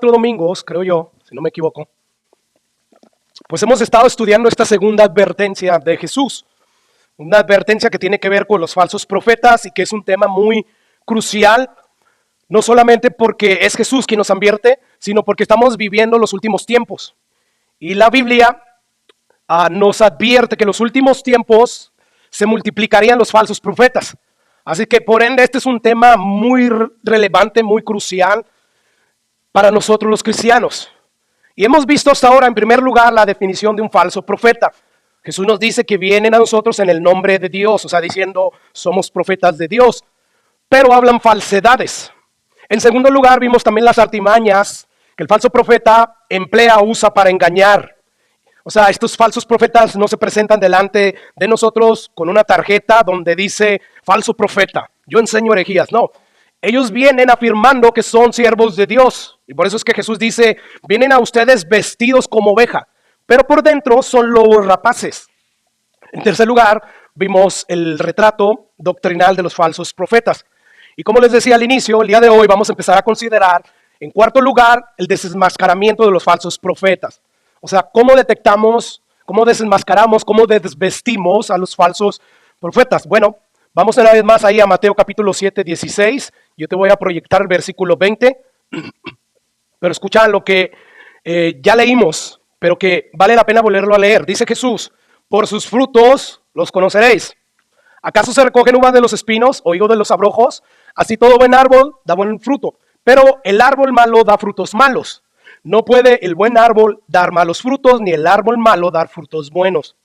domingos, creo yo, si no me equivoco, pues hemos estado estudiando esta segunda advertencia de Jesús. Una advertencia que tiene que ver con los falsos profetas y que es un tema muy crucial, no solamente porque es Jesús quien nos advierte, sino porque estamos viviendo los últimos tiempos. Y la Biblia nos advierte que en los últimos tiempos se multiplicarían los falsos profetas. Así que por ende este es un tema muy relevante, muy crucial para nosotros los cristianos. Y hemos visto hasta ahora en primer lugar la definición de un falso profeta. Jesús nos dice que vienen a nosotros en el nombre de Dios, o sea, diciendo somos profetas de Dios, pero hablan falsedades. En segundo lugar vimos también las artimañas que el falso profeta emplea o usa para engañar. O sea, estos falsos profetas no se presentan delante de nosotros con una tarjeta donde dice falso profeta, yo enseño herejías, no. Ellos vienen afirmando que son siervos de Dios. Y por eso es que Jesús dice, vienen a ustedes vestidos como oveja, pero por dentro son lobos rapaces. En tercer lugar, vimos el retrato doctrinal de los falsos profetas. Y como les decía al inicio, el día de hoy vamos a empezar a considerar, en cuarto lugar, el desenmascaramiento de los falsos profetas. O sea, cómo detectamos, cómo desenmascaramos, cómo desvestimos a los falsos profetas. Bueno, vamos una vez más ahí a Mateo capítulo 7, 16. Yo te voy a proyectar el versículo 20. Pero escucha lo que ya leímos, pero que vale la pena volverlo a leer. Dice Jesús, por sus frutos los conoceréis. ¿Acaso se recogen uvas de los espinos o higos de los abrojos? Así todo buen árbol da buen fruto, pero el árbol malo da frutos malos. No puede el buen árbol dar malos frutos, ni el árbol malo dar frutos buenos.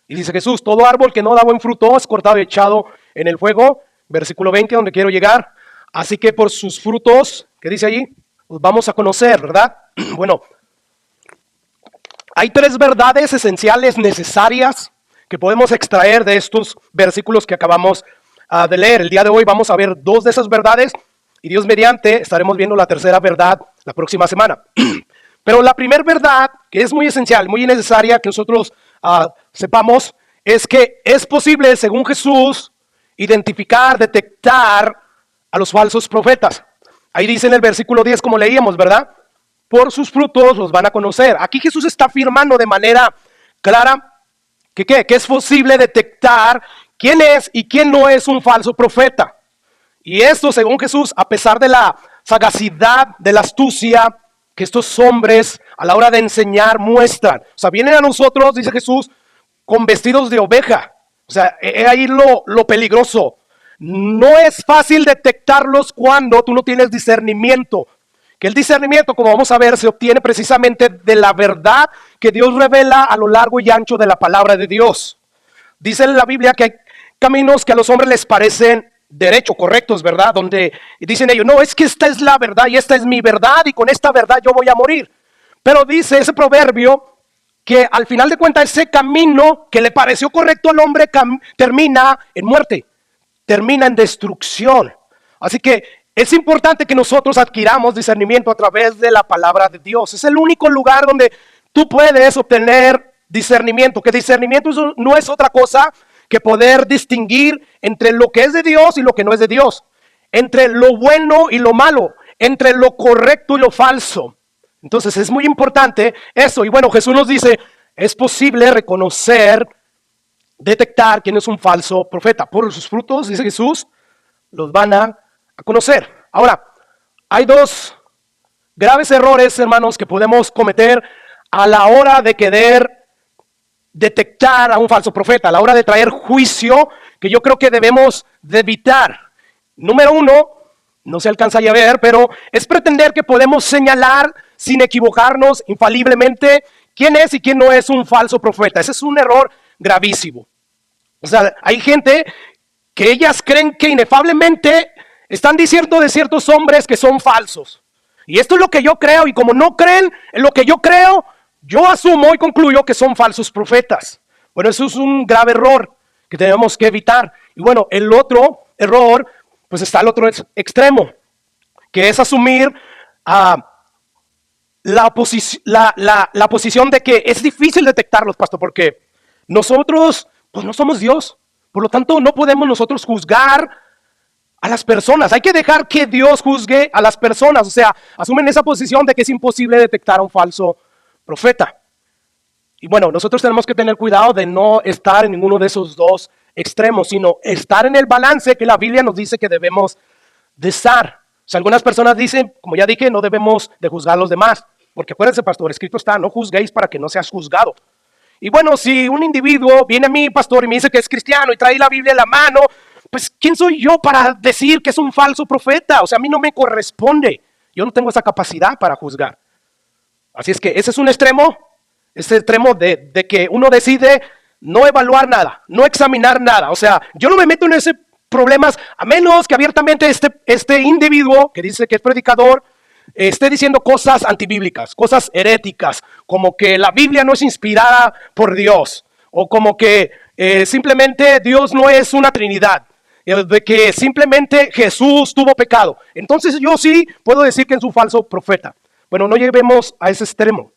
Y dice Jesús, todo árbol que no da buen fruto es cortado y echado en el fuego. Versículo 20, donde quiero llegar. Así que por sus frutos, ¿qué dice allí? Los vamos a conocer, ¿verdad? Bueno, hay tres verdades esenciales necesarias que podemos extraer de estos versículos que acabamos de leer. El día de hoy vamos a ver dos de esas verdades y Dios mediante estaremos viendo la tercera verdad la próxima semana. Pero la primera verdad, que es muy esencial, muy necesaria que nosotros sepamos, es que es posible, según Jesús, identificar, detectar a los falsos profetas. Ahí dice en el versículo 10, como leíamos, ¿verdad? Por sus frutos los van a conocer. Aquí Jesús está afirmando de manera clara que es posible detectar quién es y quién no es un falso profeta. Y esto, según Jesús, a pesar de la sagacidad, de la astucia que estos hombres a la hora de enseñar muestran. O sea, vienen a nosotros, dice Jesús, con vestidos de oveja. O sea, ahí lo peligroso. No es fácil detectarlos cuando tú no tienes discernimiento. Que el discernimiento, como vamos a ver, se obtiene precisamente de la verdad que Dios revela a lo largo y ancho de la palabra de Dios. Dice en la Biblia que hay caminos que a los hombres les parecen derechos, correctos, ¿verdad? Donde dicen ellos, no, es que esta es la verdad y esta es mi verdad y con esta verdad yo voy a morir. Pero dice ese proverbio que al final de cuentas ese camino que le pareció correcto al hombre termina en muerte, termina en destrucción. Así que es importante que nosotros adquiramos discernimiento a través de la palabra de Dios. Es el único lugar donde tú puedes obtener discernimiento, que discernimiento no es otra cosa que poder distinguir entre lo que es de Dios y lo que no es de Dios, entre lo bueno y lo malo, entre lo correcto y lo falso. Entonces es muy importante eso. Y bueno, Jesús nos dice, es posible reconocer, detectar quién es un falso profeta. Por sus frutos, dice Jesús, los van a conocer. Ahora, hay dos graves errores, hermanos, que podemos cometer a la hora de querer detectar a un falso profeta, a la hora de traer juicio, que yo creo que debemos de evitar. Número uno, no se alcanza a ver, pero es pretender que podemos señalar sin equivocarnos infaliblemente quién es y quién no es un falso profeta. Ese es un error gravísimo. O sea, hay gente que ellas creen que inefablemente están diciendo de ciertos hombres que son falsos. Y esto es lo que yo creo, y como no creen en lo que yo creo, yo asumo y concluyo que son falsos profetas. Bueno, eso es un grave error que tenemos que evitar. Y bueno, el otro error, pues está al otro extremo, que es asumir la posición de que es difícil detectarlos, pastor, porque nosotros pues no somos Dios. Por lo tanto, no podemos nosotros juzgar a las personas. Hay que dejar que Dios juzgue a las personas. O sea, asumen esa posición de que es imposible detectar a un falso profeta. Y bueno, nosotros tenemos que tener cuidado de no estar en ninguno de esos dos extremos, sino estar en el balance que la Biblia nos dice que debemos de estar. O sea, algunas personas dicen, como ya dije, no debemos de juzgar a los demás. Porque acuérdense, pastor, escrito está, no juzguéis para que no seas juzgado. Y bueno, si un individuo viene a mí, pastor, y me dice que es cristiano y trae la Biblia en la mano, pues ¿quién soy yo para decir que es un falso profeta? O sea, a mí no me corresponde. Yo no tengo esa capacidad para juzgar. Así es que ese es un extremo, ese extremo de que uno decide no evaluar nada, no examinar nada. O sea, yo no me meto en ese problemas a menos que abiertamente este individuo que dice que es predicador esté diciendo cosas antibíblicas, cosas heréticas, como que la Biblia no es inspirada por Dios, o como que simplemente Dios no es una trinidad, de que simplemente Jesús tuvo pecado. Entonces yo sí puedo decir que es un falso profeta. Bueno, no lleguemos a ese extremo,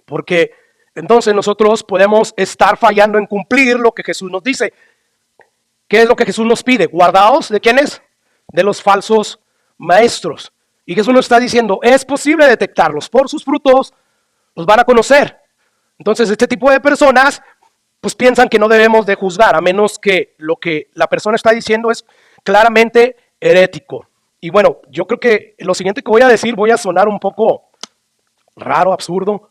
porque entonces nosotros podemos estar fallando en cumplir lo que Jesús nos dice. ¿Qué es lo que Jesús nos pide? Guardaos, ¿de quiénes? De los falsos maestros. Y Jesús nos está diciendo, es posible detectarlos, por sus frutos los van a conocer. Entonces este tipo de personas pues piensan que no debemos de juzgar, a menos que lo que la persona está diciendo es claramente herético. Y bueno, yo creo que lo siguiente que voy a decir, voy a sonar un poco raro, absurdo,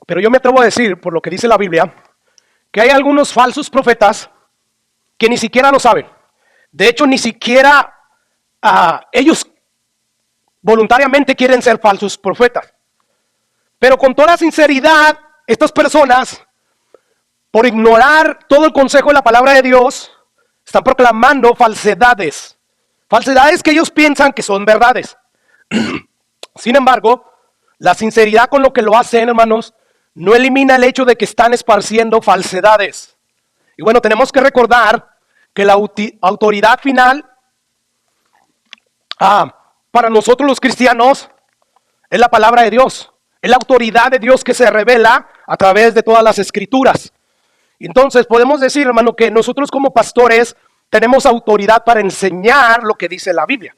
pero yo me atrevo a decir, por lo que dice la Biblia, que hay algunos falsos profetas que ni siquiera lo saben. De hecho, ni siquiera ellos voluntariamente quieren ser falsos profetas. Pero con toda sinceridad, estas personas, por ignorar todo el consejo de la palabra de Dios, están proclamando falsedades. Falsedades que ellos piensan que son verdades. Sin embargo, la sinceridad con lo que lo hacen, hermanos, no elimina el hecho de que están esparciendo falsedades. Y bueno, tenemos que recordar que la autoridad final para nosotros los cristianos es la palabra de Dios. Es la autoridad de Dios que se revela a través de todas las escrituras. Entonces podemos decir, hermano, que nosotros como pastores tenemos autoridad para enseñar lo que dice la Biblia.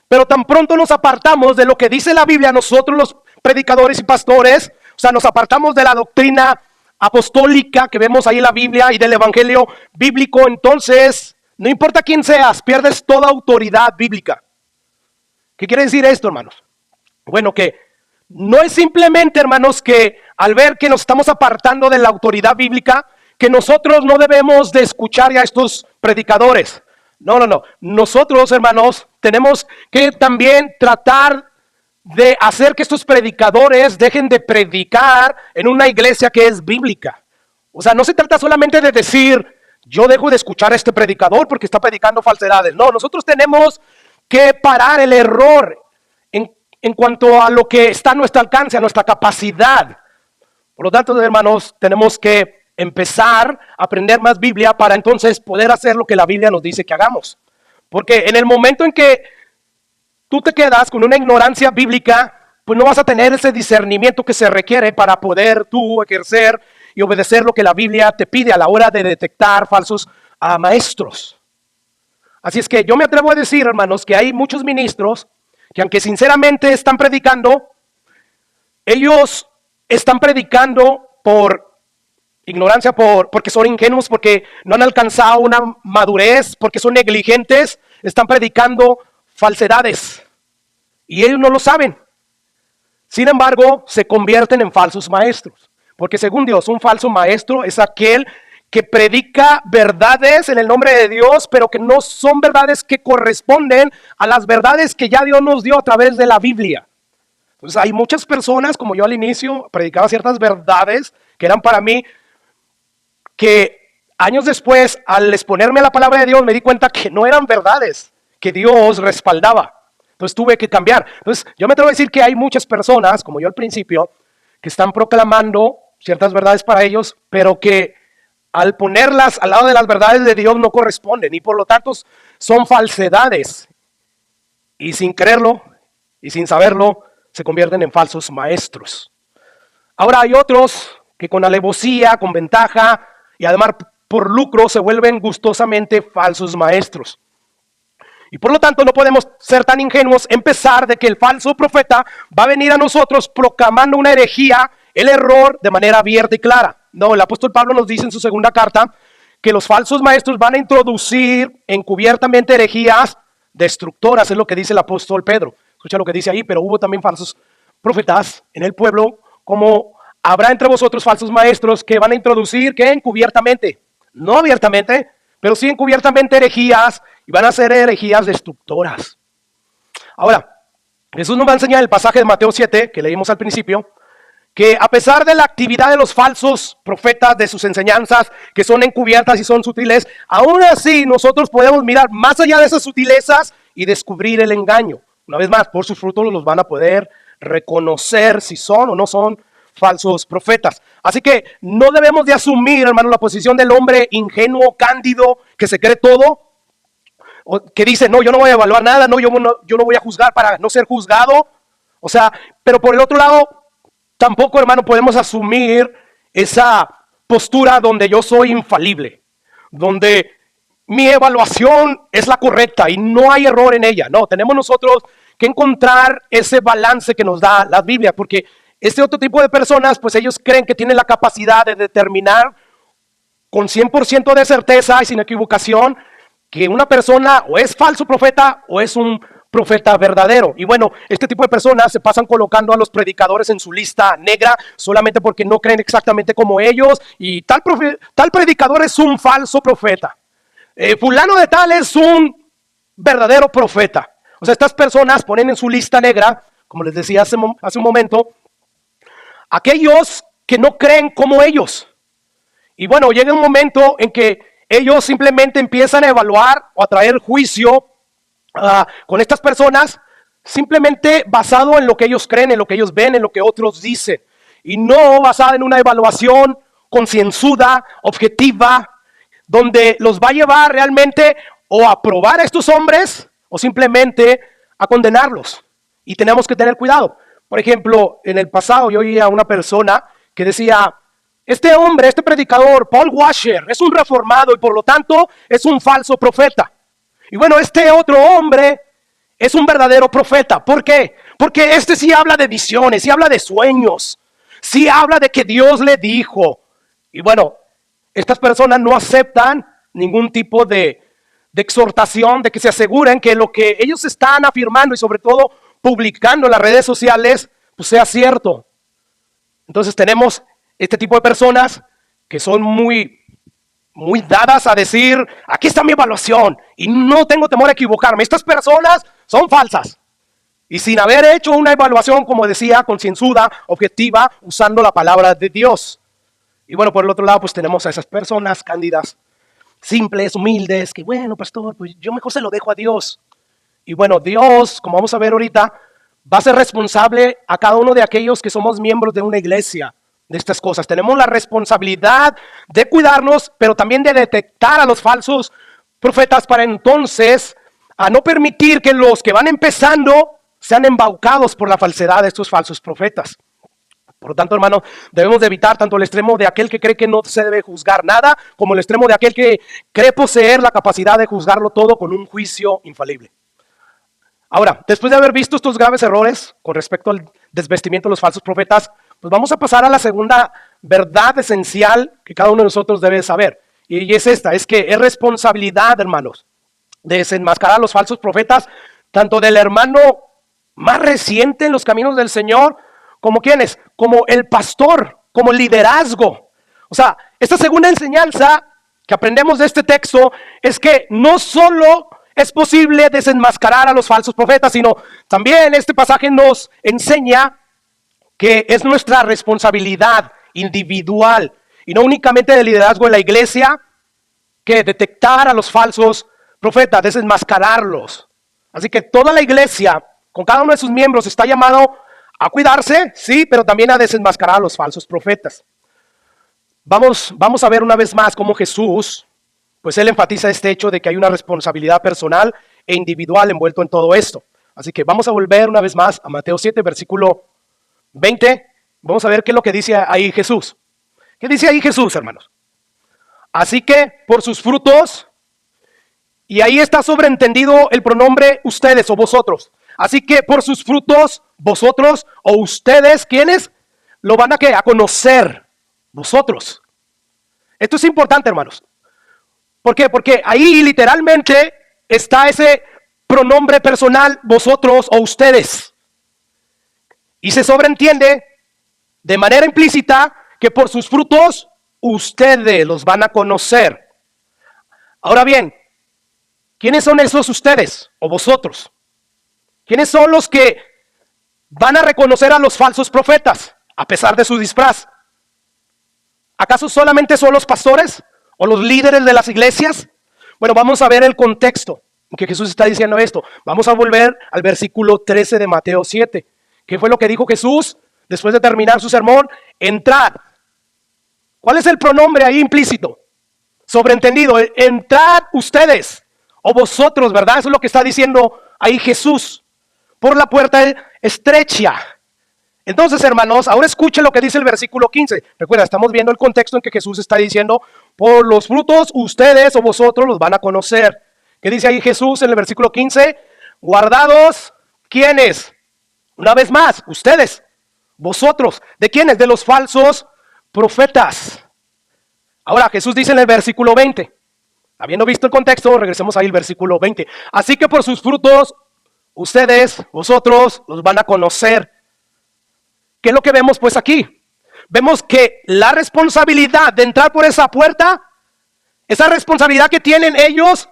Pero tan pronto nos apartamos de lo que dice la Biblia, nosotros los predicadores y pastores, o sea, nos apartamos de la doctrina apostólica que vemos ahí en la Biblia y del evangelio bíblico, entonces, no importa quién seas, pierdes toda autoridad bíblica. ¿Qué quiere decir esto, hermanos? Bueno, que no es simplemente, hermanos, que al ver que nos estamos apartando de la autoridad bíblica, que nosotros no debemos de escuchar a estos predicadores. No. Nosotros, hermanos, tenemos que también tratar de hacer que estos predicadores dejen de predicar en una iglesia que es bíblica. O sea, no se trata solamente de decir, yo dejo de escuchar a este predicador porque está predicando falsedades. No, nosotros tenemos que parar el error en cuanto a lo que está a nuestro alcance, a nuestra capacidad. Por lo tanto, hermanos, tenemos que empezar a aprender más Biblia para entonces poder hacer lo que la Biblia nos dice que hagamos. Porque en el momento en que tú te quedas con una ignorancia bíblica, pues no vas a tener ese discernimiento que se requiere para poder tú ejercer y obedecer lo que la Biblia te pide a la hora de detectar falsos maestros. Así es que yo me atrevo a decir, hermanos, que hay muchos ministros que aunque sinceramente están predicando, ellos están predicando por ignorancia, porque son ingenuos, porque no han alcanzado una madurez, porque son negligentes, están predicando falsedades y ellos no lo saben. Sin embargo, se convierten en falsos maestros, porque según Dios, un falso maestro es aquel que predica verdades en el nombre de Dios, pero que no son verdades que corresponden a las verdades que ya Dios nos dio a través de la Biblia. Entonces hay muchas personas, como yo al inicio, predicaba ciertas verdades que eran para mí, que años después, al exponerme a la palabra de Dios, me di cuenta que no eran verdades que Dios respaldaba. Entonces tuve que cambiar. Entonces yo me atrevo a decir que hay muchas personas, como yo al principio, que están proclamando ciertas verdades para ellos, pero que al ponerlas al lado de las verdades de Dios no corresponden y por lo tanto son falsedades. Y sin creerlo y sin saberlo, se convierten en falsos maestros. Ahora hay otros que con alevosía, con ventaja y además por lucro se vuelven gustosamente falsos maestros. Y por lo tanto no podemos ser tan ingenuos en pensar de que el falso profeta va a venir a nosotros proclamando una herejía, el error, de manera abierta y clara. No, el apóstol Pablo nos dice en su segunda carta que los falsos maestros van a introducir encubiertamente herejías destructoras, es lo que dice el apóstol Pedro. Escucha lo que dice ahí, pero hubo también falsos profetas en el pueblo, como habrá entre vosotros falsos maestros que van a introducir, ¿qué? Encubiertamente, no abiertamente, pero sí encubiertamente herejías, y van a ser herejías destructoras. Ahora, Jesús nos va a enseñar el pasaje de Mateo 7, que leímos al principio, que a pesar de la actividad de los falsos profetas, de sus enseñanzas, que son encubiertas y son sutiles, aún así nosotros podemos mirar más allá de esas sutilezas y descubrir el engaño. Una vez más, por sus frutos los van a poder reconocer si son o no son falsos profetas. Así que no debemos de asumir, hermano, la posición del hombre ingenuo, cándido, que se cree todo, o que dice, no, yo no voy a evaluar nada, no, yo no voy a juzgar para no ser juzgado. O sea, pero por el otro lado, tampoco, hermano, podemos asumir esa postura donde yo soy infalible, donde mi evaluación es la correcta y no hay error en ella. No, tenemos nosotros que encontrar ese balance que nos da la Biblia, porque este otro tipo de personas, pues ellos creen que tienen la capacidad de determinar con 100% de certeza y sin equivocación que una persona o es falso profeta o es un profeta verdadero. Y bueno, este tipo de personas se pasan colocando a los predicadores en su lista negra solamente porque no creen exactamente como ellos, y tal predicador es un falso profeta. Fulano de tal es un verdadero profeta. O sea, estas personas ponen en su lista negra, como les decía hace un momento, aquellos que no creen como ellos. Y bueno, llega un momento en que ellos simplemente empiezan a evaluar o a traer juicio con estas personas, simplemente basado en lo que ellos creen, en lo que ellos ven, en lo que otros dicen, y no basada en una evaluación concienzuda, objetiva, donde los va a llevar realmente o a probar a estos hombres o simplemente a condenarlos. Y tenemos que tener cuidado. Por ejemplo, en el pasado yo oía a una persona que decía, este hombre, este predicador, Paul Washer, es un reformado y por lo tanto es un falso profeta. Y bueno, este otro hombre es un verdadero profeta. ¿Por qué? Porque este sí habla de visiones, sí habla de sueños, sí habla de que Dios le dijo. Y bueno, estas personas no aceptan ningún tipo de exhortación, de que se aseguren que lo que ellos están afirmando y sobre todo publicando en las redes sociales, pues sea cierto. Entonces tenemos este tipo de personas que son muy dadas a decir, aquí está mi evaluación y no tengo temor a equivocarme. Estas personas son falsas. Y sin haber hecho una evaluación, como decía, concienzuda, objetiva, usando la palabra de Dios. Y bueno, por el otro lado, pues tenemos a esas personas cándidas, simples, humildes, que bueno, pastor, pues yo mejor se lo dejo a Dios. Y bueno, Dios, como vamos a ver ahorita, va a ser responsable a cada uno de aquellos que somos miembros de una iglesia de estas cosas. Tenemos la responsabilidad de cuidarnos, pero también de detectar a los falsos profetas para entonces a no permitir que los que van empezando sean embaucados por la falsedad de estos falsos profetas. Por lo tanto, hermano, debemos de evitar tanto el extremo de aquel que cree que no se debe juzgar nada, como el extremo de aquel que cree poseer la capacidad de juzgarlo todo con un juicio infalible. Ahora, después de haber visto estos graves errores con respecto al desvestimiento de los falsos profetas, pues vamos a pasar a la segunda verdad esencial que cada uno de nosotros debe saber. Y es esta, es que es responsabilidad, hermanos, de desenmascarar a los falsos profetas, tanto del hermano más reciente en los caminos del Señor, como quienes, como el pastor, como el liderazgo. O sea, esta segunda enseñanza que aprendemos de este texto es que no solo es posible desenmascarar a los falsos profetas, sino también este pasaje nos enseña que es nuestra responsabilidad individual y no únicamente de liderazgo en la iglesia, que detectar a los falsos profetas, desenmascararlos. Así que toda la iglesia, con cada uno de sus miembros, está llamado a cuidarse, sí, pero también a desenmascarar a los falsos profetas. Vamos a ver una vez más cómo Jesús, pues él enfatiza este hecho de que hay una responsabilidad personal e individual envuelto en todo esto. Así que vamos a volver una vez más a Mateo 7, versículo 20. Vamos a ver qué es lo que dice ahí Jesús. ¿Qué dice ahí Jesús, hermanos? Así que por sus frutos Y ahí está sobreentendido el pronombre ustedes o vosotros. Así que por sus frutos, vosotros o ustedes, ¿quiénes? Lo van a ¿qué? A conocer vosotros. Esto es importante, hermanos. ¿Por qué? Porque ahí literalmente está ese pronombre personal, vosotros o ustedes. Y se sobreentiende de manera implícita que por sus frutos ustedes los van a conocer. Ahora bien, ¿quiénes son esos ustedes o vosotros? ¿Quiénes son los que van a reconocer a los falsos profetas a pesar de su disfraz? ¿Acaso solamente son los pastores o los líderes de las iglesias? Bueno, vamos a ver el contexto en que Jesús está diciendo esto. Vamos a volver al versículo 13 de Mateo 7. ¿Qué fue lo que dijo Jesús después de terminar su sermón? Entrad. ¿Cuál es el pronombre ahí implícito? Sobreentendido, entrad ustedes o vosotros, ¿verdad? Eso es lo que está diciendo ahí Jesús. Por la puerta estrecha. Entonces, hermanos, ahora escuchen lo que dice el versículo 15. Recuerda, estamos viendo el contexto en que Jesús está diciendo, por los frutos ustedes o vosotros los van a conocer. ¿Qué dice ahí Jesús en el versículo 15? Guardados, ¿quiénes? Una vez más, ustedes, vosotros. ¿De quiénes? De los falsos profetas. Ahora, Jesús dice en el versículo 20, habiendo visto el contexto, regresemos ahí al versículo 20. Así que por sus frutos, ustedes, vosotros, los van a conocer. ¿Qué es lo que vemos pues aquí? Vemos que la responsabilidad de entrar por esa puerta, esa responsabilidad que tienen ellos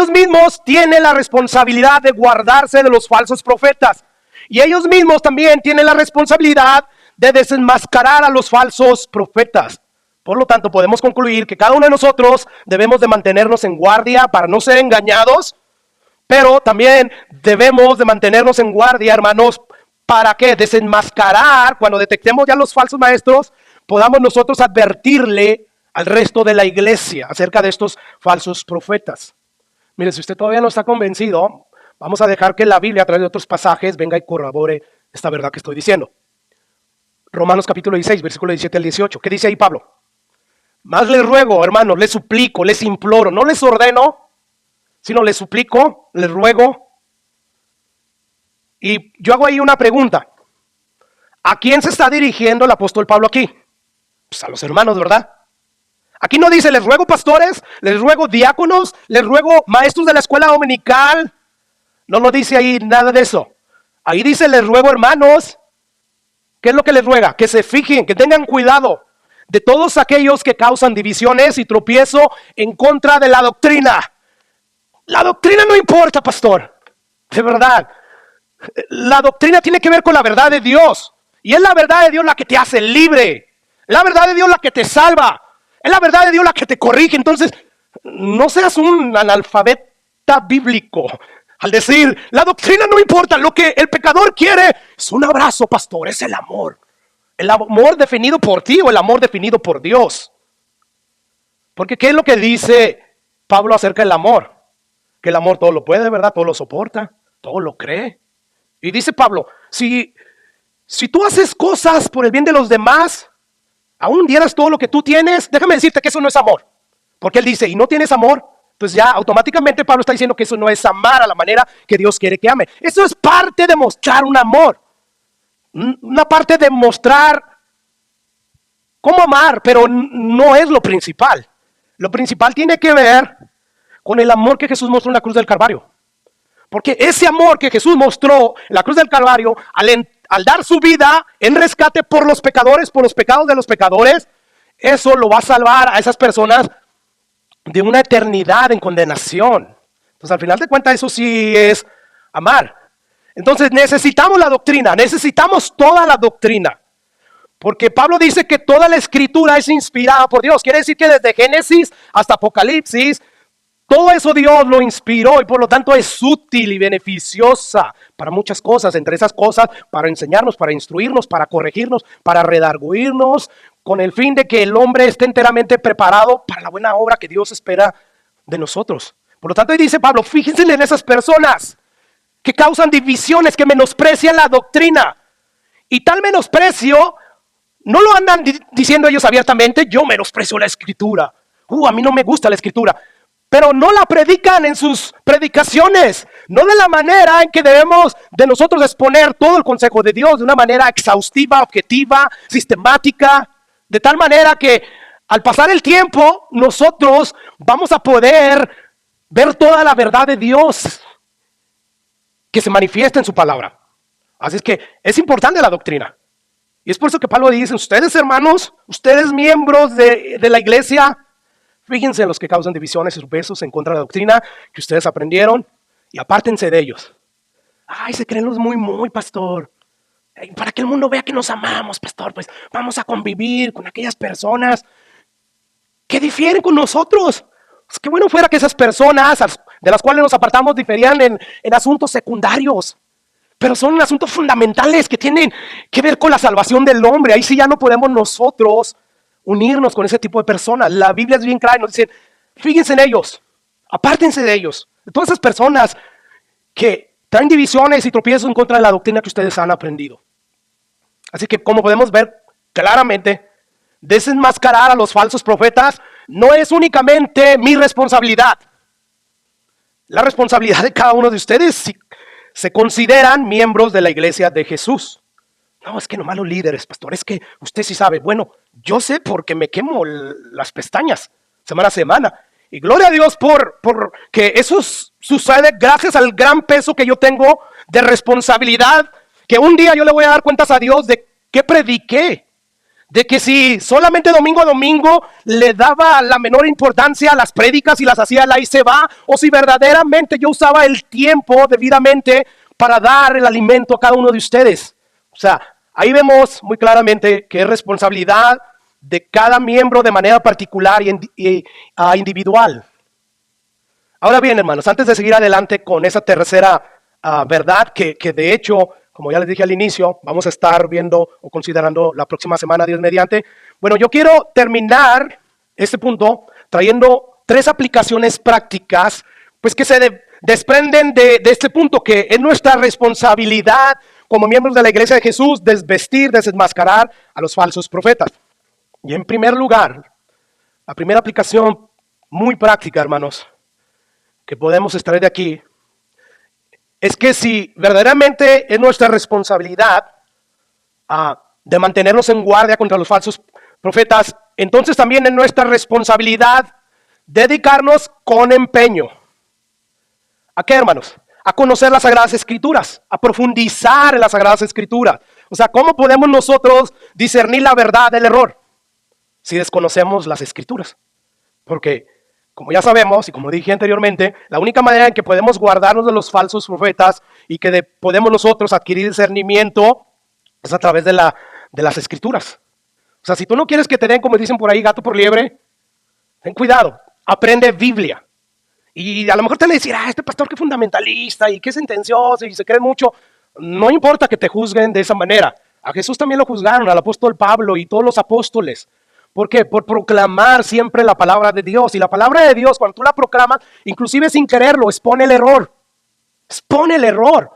mismos tienen la responsabilidad de guardarse de los falsos profetas. Y ellos mismos también tienen la responsabilidad de desenmascarar a los falsos profetas. Por lo tanto, podemos concluir que cada uno de nosotros debemos de mantenernos en guardia para no ser engañados, pero también debemos de mantenernos en guardia, hermanos, ¿para qué? Desenmascarar, cuando detectemos ya los falsos maestros, podamos nosotros advertirle al resto de la iglesia acerca de estos falsos profetas. Mire, si usted todavía no está convencido, vamos a dejar que la Biblia a través de otros pasajes venga y corrobore esta verdad que estoy diciendo. Romanos capítulo 16, versículo 17 al 18. ¿Qué dice ahí Pablo? Más les ruego, hermanos, les suplico, les imploro, no les ordeno, sino les suplico, les ruego. Y yo hago ahí una pregunta. ¿A quién se está dirigiendo el apóstol Pablo aquí? Pues a los hermanos, ¿verdad? Aquí no dice, les ruego pastores, les ruego diáconos, les ruego maestros de la escuela dominical. No lo dice ahí nada de eso. Ahí dice, les ruego hermanos. ¿Qué es lo que les ruega? Que se fijen, que tengan cuidado de todos aquellos que causan divisiones y tropiezo en contra de la doctrina. La doctrina no importa, pastor. De verdad. La doctrina tiene que ver con la verdad de Dios. Y es la verdad de Dios la que te hace libre. Es la verdad de Dios la que te salva. Es la verdad de Dios la que te corrige. Entonces, no seas un analfabeta bíblico al decir, la doctrina no importa. Lo que el pecador quiere es un abrazo, pastor. Es el amor. El amor definido por ti o el amor definido por Dios. Porque ¿qué es lo que dice Pablo acerca del amor? Que el amor todo lo puede, ¿verdad? Todo lo soporta, todo lo cree. Y dice Pablo, si tú haces cosas por el bien de los demás, aún dieras todo lo que tú tienes, déjame decirte que eso no es amor. Porque él dice, y no tienes amor, pues ya automáticamente Pablo está diciendo que eso no es amar a la manera que Dios quiere que ame. Eso es parte de mostrar un amor. Una parte de mostrar cómo amar, pero no es lo principal. Lo principal tiene que ver con el amor que Jesús mostró en la cruz del Calvario. Porque ese amor que Jesús mostró en la cruz del Calvario, al dar su vida en rescate por los pecadores, por los pecados de los pecadores, eso lo va a salvar a esas personas de una eternidad en condenación. Entonces, al final de cuentas, eso sí es amar. Entonces, necesitamos la doctrina, necesitamos toda la doctrina. Porque Pablo dice que toda la escritura es inspirada por Dios. Quiere decir que desde Génesis hasta Apocalipsis, todo eso Dios lo inspiró y por lo tanto es útil y beneficiosa para muchas cosas. Entre esas cosas, para enseñarnos, para instruirnos, para corregirnos, para redarguirnos, con el fin de que el hombre esté enteramente preparado para la buena obra que Dios espera de nosotros. Por lo tanto, ahí dice Pablo, fíjense en esas personas que causan divisiones, que menosprecian la doctrina. Y tal menosprecio, no lo andan diciendo ellos abiertamente, yo menosprecio la escritura. A mí no me gusta la escritura. pero no la predican en sus predicaciones, no de la manera en que debemos de nosotros exponer todo el consejo de Dios, de una manera exhaustiva, objetiva, sistemática, de tal manera que al pasar el tiempo nosotros vamos a poder ver toda la verdad de Dios que se manifiesta en su palabra. Así es que es importante la doctrina. Y es por eso que Pablo dice, ustedes hermanos, ustedes miembros de la iglesia, fíjense en los que causan divisiones y tropiezos en contra de la doctrina que ustedes aprendieron y apártense de ellos. Ay, se creen los muy, pastor. Para que el mundo vea que nos amamos, pastor, pues vamos a convivir con aquellas personas que difieren con nosotros. Pues qué bueno fuera que esas personas de las cuales nos apartamos diferían en asuntos secundarios. Pero son asuntos fundamentales que tienen que ver con la salvación del hombre. Ahí sí ya no podemos nosotros unirnos con ese tipo de personas. La Biblia es bien clara y nos dice, fíjense en ellos, apártense de ellos, de todas esas personas que traen divisiones y tropiezos en contra de la doctrina que ustedes han aprendido. Así que como podemos ver claramente, desenmascarar a los falsos profetas no es únicamente mi responsabilidad. La responsabilidad de cada uno de ustedes si se consideran miembros de la iglesia de Jesús. No, es que nomás los líderes, pastor, es que usted sí sabe. Bueno, yo sé porque me quemo las pestañas semana a semana. Y gloria a Dios por que eso sucede gracias al gran peso que yo tengo de responsabilidad, que un día yo le voy a dar cuentas a Dios de qué prediqué. De que si solamente domingo a domingo le daba la menor importancia a las prédicas y las hacía la y se va, o si verdaderamente yo usaba el tiempo debidamente para dar el alimento a cada uno de ustedes. O sea, ahí vemos muy claramente que es responsabilidad de cada miembro de manera particular y individual. Ahora bien, hermanos, antes de seguir adelante con esa tercera verdad que de hecho, como ya les dije al inicio, vamos a estar viendo o considerando la próxima semana, Dios mediante. Bueno, yo quiero terminar este punto trayendo 3 aplicaciones prácticas, pues que se desprenden de este punto, que es nuestra responsabilidad como miembros de la iglesia de Jesús, desvestir, desenmascarar a los falsos profetas. Y en primer lugar, la primera aplicación muy práctica, hermanos, que podemos extraer de aquí, es que si verdaderamente es nuestra responsabilidad de mantenernos en guardia contra los falsos profetas, entonces también es nuestra responsabilidad dedicarnos con empeño. ¿A qué, hermanos? A conocer las Sagradas Escrituras, a profundizar en las Sagradas Escrituras. O sea, ¿cómo podemos nosotros discernir la verdad del error si desconocemos las Escrituras? Porque como ya sabemos, y como dije anteriormente, la única manera en que podemos guardarnos de los falsos profetas y que podemos nosotros adquirir discernimiento es a través de las Escrituras. O sea, si tú no quieres que te den, como dicen por ahí, gato por liebre, ten cuidado, aprende Biblia. Y a lo mejor te van a decir, este pastor qué fundamentalista y qué sentencioso y se cree mucho. No importa que te juzguen de esa manera. A Jesús también lo juzgaron, al apóstol Pablo y todos los apóstoles. ¿Por qué? Por proclamar siempre la palabra de Dios. Y la palabra de Dios, cuando tú la proclamas, inclusive sin quererlo, expone el error. Expone el error.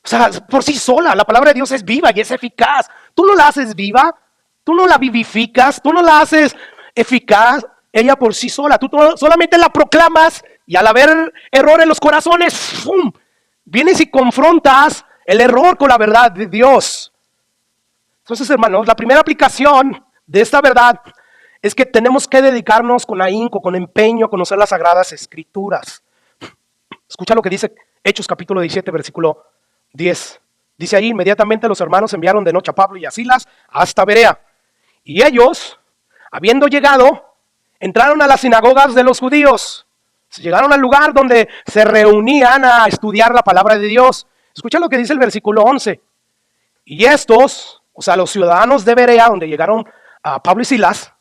O sea, por sí sola, la palabra de Dios es viva y es eficaz. Tú no la haces viva, tú no la vivificas, tú no la haces eficaz, ella por sí sola. Tú solamente la proclamas y al haber error en los corazones, ¡fum!, vienes y confrontas el error con la verdad de Dios. Entonces, hermanos, la primera aplicación de esta verdad es que tenemos que dedicarnos con ahínco, con empeño a conocer las Sagradas Escrituras. Escucha lo que dice Hechos capítulo 17, versículo 10. Dice ahí, inmediatamente los hermanos enviaron de noche a Pablo y a Silas hasta Berea. Y ellos, habiendo llegado, entraron a las sinagogas de los judíos. Llegaron al lugar donde se reunían a estudiar la palabra de Dios. Escucha lo que dice el versículo 11. Y estos, o sea, los ciudadanos de Berea, donde llegaron a Pablo y Silas,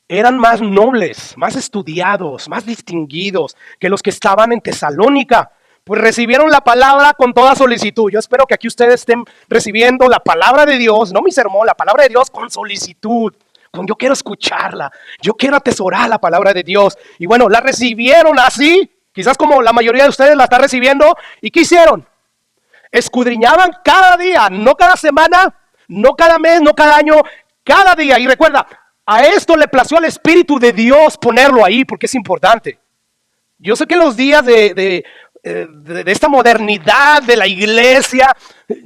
eran más nobles, más estudiados, más distinguidos que los que estaban en Tesalónica, pues recibieron la palabra con toda solicitud. Yo espero que aquí ustedes estén recibiendo la palabra de Dios, no mi sermón, la palabra de Dios con solicitud. Yo quiero escucharla, yo quiero atesorar la palabra de Dios. Y bueno, la recibieron así, quizás como la mayoría de ustedes la está recibiendo. ¿Y qué hicieron? Escudriñaban cada día, no cada semana, no cada mes, no cada año, cada día. Y recuerda, a esto le plació al Espíritu de Dios ponerlo ahí porque es importante. Yo sé que en los días de esta modernidad de la iglesia,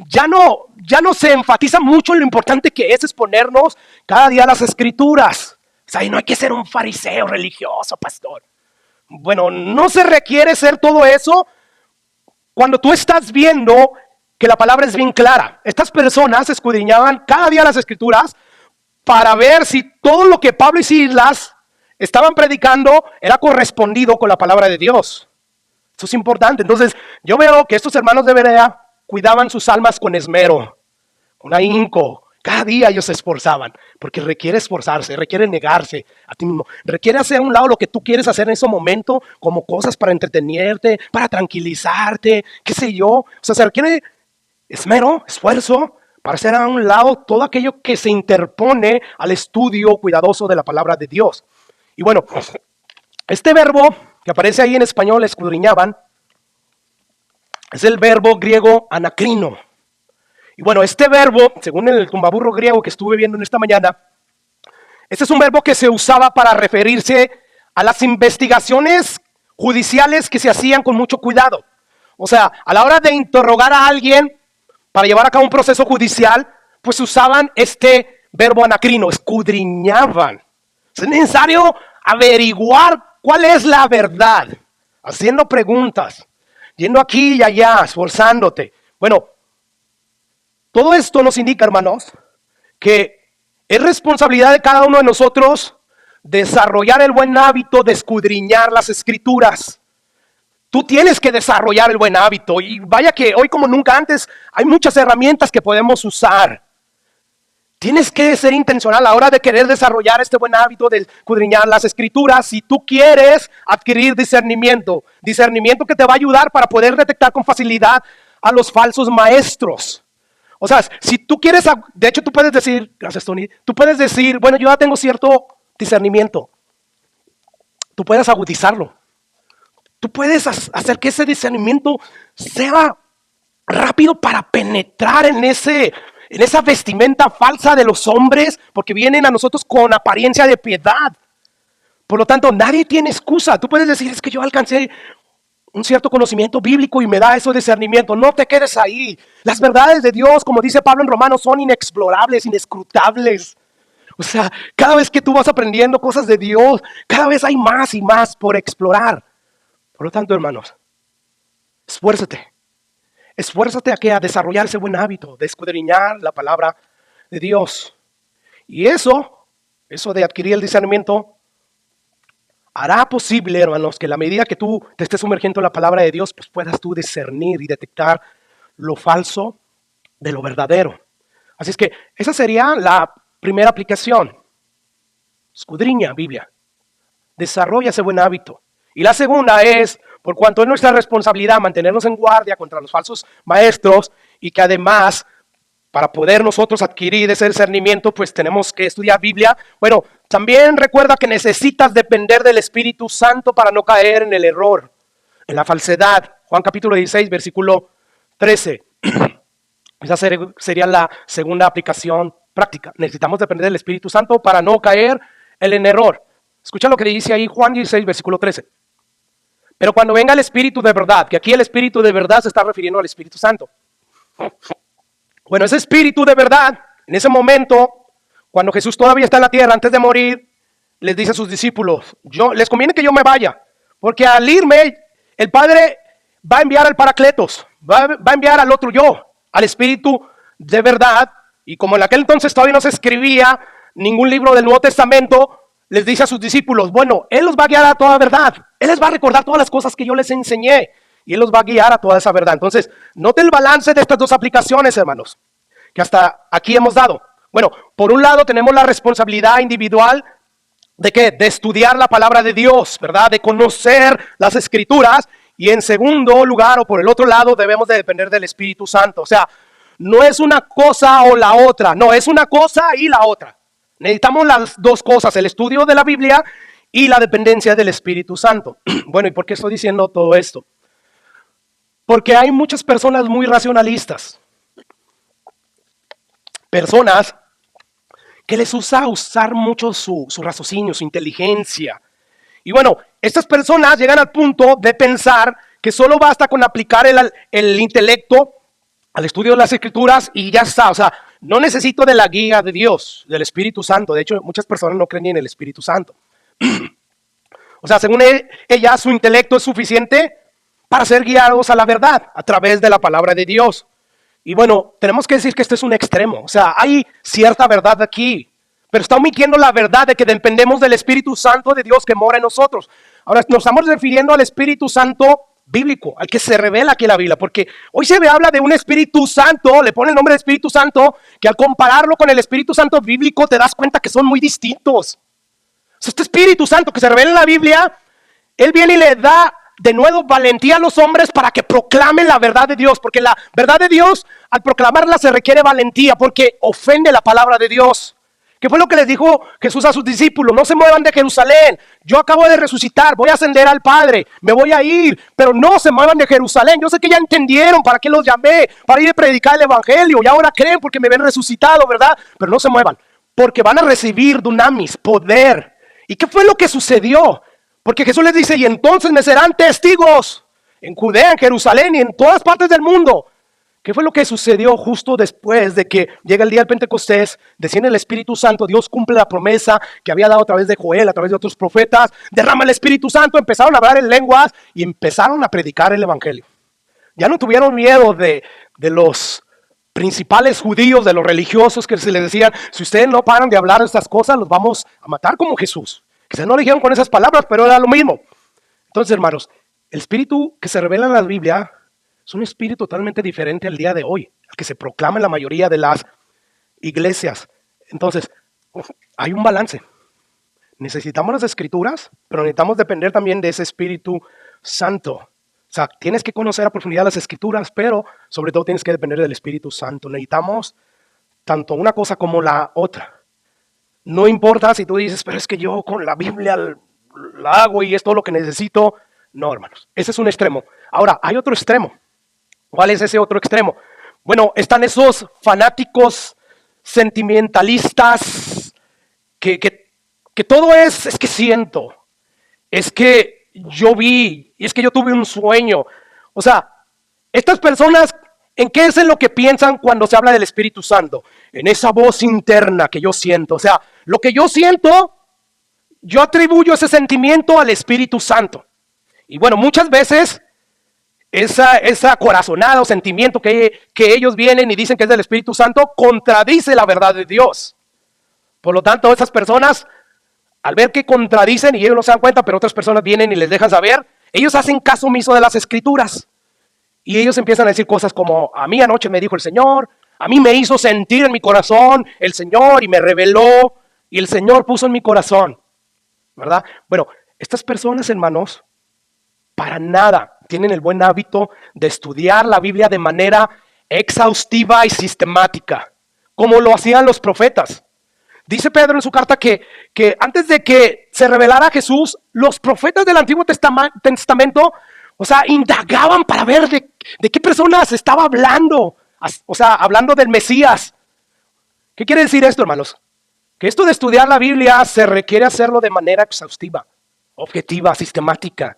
ya no se enfatiza mucho en lo importante que es exponernos cada día a las escrituras. O sea, y no hay que ser un fariseo religioso, pastor. Bueno, no se requiere ser todo eso cuando tú estás viendo que la palabra es bien clara. Estas personas escudriñaban cada día las escrituras para ver si todo lo que Pablo y Silas estaban predicando era correspondido con la palabra de Dios. Eso es importante. Entonces, yo veo que estos hermanos de Berea cuidaban sus almas con esmero, con ahínco. Cada día ellos se esforzaban, porque requiere esforzarse, requiere negarse a ti mismo, requiere hacer a un lado lo que tú quieres hacer en ese momento, como cosas para entretenerte, para tranquilizarte, qué sé yo. O sea, se requiere esmero, esfuerzo, para hacer a un lado todo aquello que se interpone al estudio cuidadoso de la palabra de Dios. Y bueno, este verbo que aparece ahí en español, escudriñaban, es el verbo griego anacrino. Y bueno, este verbo, según el tumbaburro griego que estuve viendo en esta mañana, este es un verbo que se usaba para referirse a las investigaciones judiciales que se hacían con mucho cuidado. O sea, a la hora de interrogar a alguien para llevar a cabo un proceso judicial, pues usaban este verbo anacrino, escudriñaban. Es necesario averiguar cuál es la verdad, haciendo preguntas, yendo aquí y allá, esforzándote. Bueno, todo esto nos indica, hermanos, que es responsabilidad de cada uno de nosotros desarrollar el buen hábito de escudriñar las escrituras. Tú tienes que desarrollar el buen hábito. Y vaya que hoy como nunca antes hay muchas herramientas que podemos usar. Tienes que ser intencional a la hora de querer desarrollar este buen hábito de escudriñar las escrituras. Si tú quieres adquirir discernimiento que te va a ayudar para poder detectar con facilidad a los falsos maestros. O sea, si tú quieres, de hecho tú puedes decir, gracias Tony, tú puedes decir, bueno, yo ya tengo cierto discernimiento. Tú puedes agudizarlo. Tú puedes hacer que ese discernimiento sea rápido para penetrar en esa vestimenta falsa de los hombres, porque vienen a nosotros con apariencia de piedad. Por lo tanto, nadie tiene excusa. Tú puedes decir, es que yo alcancé un cierto conocimiento bíblico y me da eso discernimiento. No te quedes ahí. Las verdades de Dios, como dice Pablo en Romanos, son inexplorables, inescrutables. O sea, cada vez que tú vas aprendiendo cosas de Dios, cada vez hay más y más por explorar. Por lo tanto, hermanos, esfuérzate. Esfuérzate a desarrollar ese buen hábito de escudriñar la palabra de Dios. Y eso de adquirir el discernimiento, hará posible, hermanos, que a la medida que tú te estés sumergiendo en la palabra de Dios, pues puedas tú discernir y detectar lo falso de lo verdadero. Así es que esa sería la primera aplicación. Escudriña Biblia. Desarrolla ese buen hábito. Y la segunda es, por cuanto es nuestra responsabilidad mantenernos en guardia contra los falsos maestros y que además, para poder nosotros adquirir ese discernimiento, pues tenemos que estudiar Biblia. Bueno, también recuerda que necesitas depender del Espíritu Santo para no caer en el error, en la falsedad. Juan capítulo 16, versículo 13. Esa sería la segunda aplicación práctica. Necesitamos depender del Espíritu Santo para no caer en el error. Escucha lo que dice ahí Juan 16, versículo 13. Pero cuando venga el Espíritu de verdad, que aquí el Espíritu de verdad se está refiriendo al Espíritu Santo. Bueno, ese Espíritu de verdad, en ese momento, cuando Jesús todavía está en la tierra, antes de morir, les dice a sus discípulos, les conviene que yo me vaya, porque al irme, el Padre va a enviar al Paracletos, va a enviar al otro yo, al Espíritu de verdad, y como en aquel entonces todavía no se escribía ningún libro del Nuevo Testamento, les dice a sus discípulos, bueno, Él los va a guiar a toda verdad, Él les va a recordar todas las cosas que yo les enseñé, y Él los va a guiar a toda esa verdad. Entonces, note el balance de estas dos aplicaciones, hermanos, que hasta aquí hemos dado. Bueno, por un lado tenemos la responsabilidad individual ¿de qué? De estudiar la palabra de Dios, ¿verdad? De conocer las escrituras. Y en segundo lugar, o por el otro lado, debemos de depender del Espíritu Santo. O sea, no es una cosa o la otra, no, es una cosa y la otra. Necesitamos las dos cosas, el estudio de la Biblia y la dependencia del Espíritu Santo. Bueno, ¿y por qué estoy diciendo todo esto? Porque hay muchas personas muy racionalistas. Personas que les usa usar mucho su raciocinio, su inteligencia. Y bueno, estas personas llegan al punto de pensar que solo basta con aplicar el intelecto al estudio de las Escrituras y ya está. O sea, no necesito de la guía de Dios, del Espíritu Santo. De hecho, muchas personas no creen ni en el Espíritu Santo. O sea, según ella, su intelecto es suficiente para ser guiados a la verdad a través de la palabra de Dios. Y bueno, tenemos que decir que este es un extremo. O sea, hay cierta verdad aquí, pero está omitiendo la verdad de que dependemos del Espíritu Santo de Dios que mora en nosotros. Ahora, nos estamos refiriendo al Espíritu Santo bíblico, al que se revela aquí en la Biblia, porque hoy se habla de un Espíritu Santo, le pone el nombre de Espíritu Santo, que al compararlo con el Espíritu Santo bíblico te das cuenta que son muy distintos. O sea, este Espíritu Santo que se revela en la Biblia, Él viene y le da de nuevo valentía a los hombres para que proclamen la verdad de Dios, porque la verdad de Dios, al proclamarla se requiere valentía, porque ofende la palabra de Dios. ¿Qué fue lo que les dijo Jesús a sus discípulos? No se muevan de Jerusalén, yo acabo de resucitar, voy a ascender al Padre, me voy a ir, pero no se muevan de Jerusalén. Yo sé que ya entendieron para qué los llamé, para ir a predicar el Evangelio, y ahora creen porque me ven resucitado, ¿verdad? Pero no se muevan, porque van a recibir dunamis, poder. ¿Y qué fue lo que sucedió? Porque Jesús les dice, y entonces me serán testigos en Judea, en Jerusalén y en todas partes del mundo. ¿Qué fue lo que sucedió justo después de que llega el día del Pentecostés? Desciende el Espíritu Santo, Dios cumple la promesa que había dado a través de Joel, a través de otros profetas, derrama el Espíritu Santo, empezaron a hablar en lenguas y empezaron a predicar el Evangelio. Ya no tuvieron miedo de los principales judíos, de los religiosos que se les decían, si ustedes no paran de hablar estas cosas, los vamos a matar como Jesús. Quizás no lo dijeron con esas palabras, pero era lo mismo. Entonces, hermanos, el Espíritu que se revela en la Biblia es un espíritu totalmente diferente al día de hoy, al que se proclama en la mayoría de las iglesias. Entonces, hay un balance. Necesitamos las Escrituras, pero necesitamos depender también de ese Espíritu Santo. O sea, tienes que conocer a profundidad las Escrituras, pero sobre todo tienes que depender del Espíritu Santo. Necesitamos tanto una cosa como la otra. No importa si tú dices, pero es que yo con la Biblia la hago y es todo lo que necesito. No, hermanos, ese es un extremo. Ahora, hay otro extremo. ¿Cuál es ese otro extremo? Bueno, están esos fanáticos sentimentalistas que todo es que siento, es que yo vi, y es que yo tuve un sueño. O sea, estas personas, ¿en qué es en lo que piensan cuando se habla del Espíritu Santo? En esa voz interna que yo siento. O sea, lo que yo siento, yo atribuyo ese sentimiento al Espíritu Santo. Y bueno, muchas veces esa corazonada o sentimiento que ellos vienen y dicen que es del Espíritu Santo contradice la verdad de Dios. Por lo tanto, esas personas, al ver que contradicen y ellos no se dan cuenta, pero otras personas vienen y les dejan saber, ellos hacen caso omiso de las Escrituras. Y ellos empiezan a decir cosas como, a mí anoche me dijo el Señor, a mí me hizo sentir en mi corazón el Señor y me reveló y el Señor puso en mi corazón, ¿verdad? Bueno, estas personas, hermanos, para nada tienen el buen hábito de estudiar la Biblia de manera exhaustiva y sistemática, como lo hacían los profetas. Dice Pedro en su carta que antes de que se revelara Jesús, los profetas del Antiguo Testamento, o sea, indagaban para ver de qué personas estaba hablando, o sea, hablando del Mesías. ¿Qué quiere decir esto, hermanos? Que esto de estudiar la Biblia se requiere hacerlo de manera exhaustiva, objetiva, sistemática.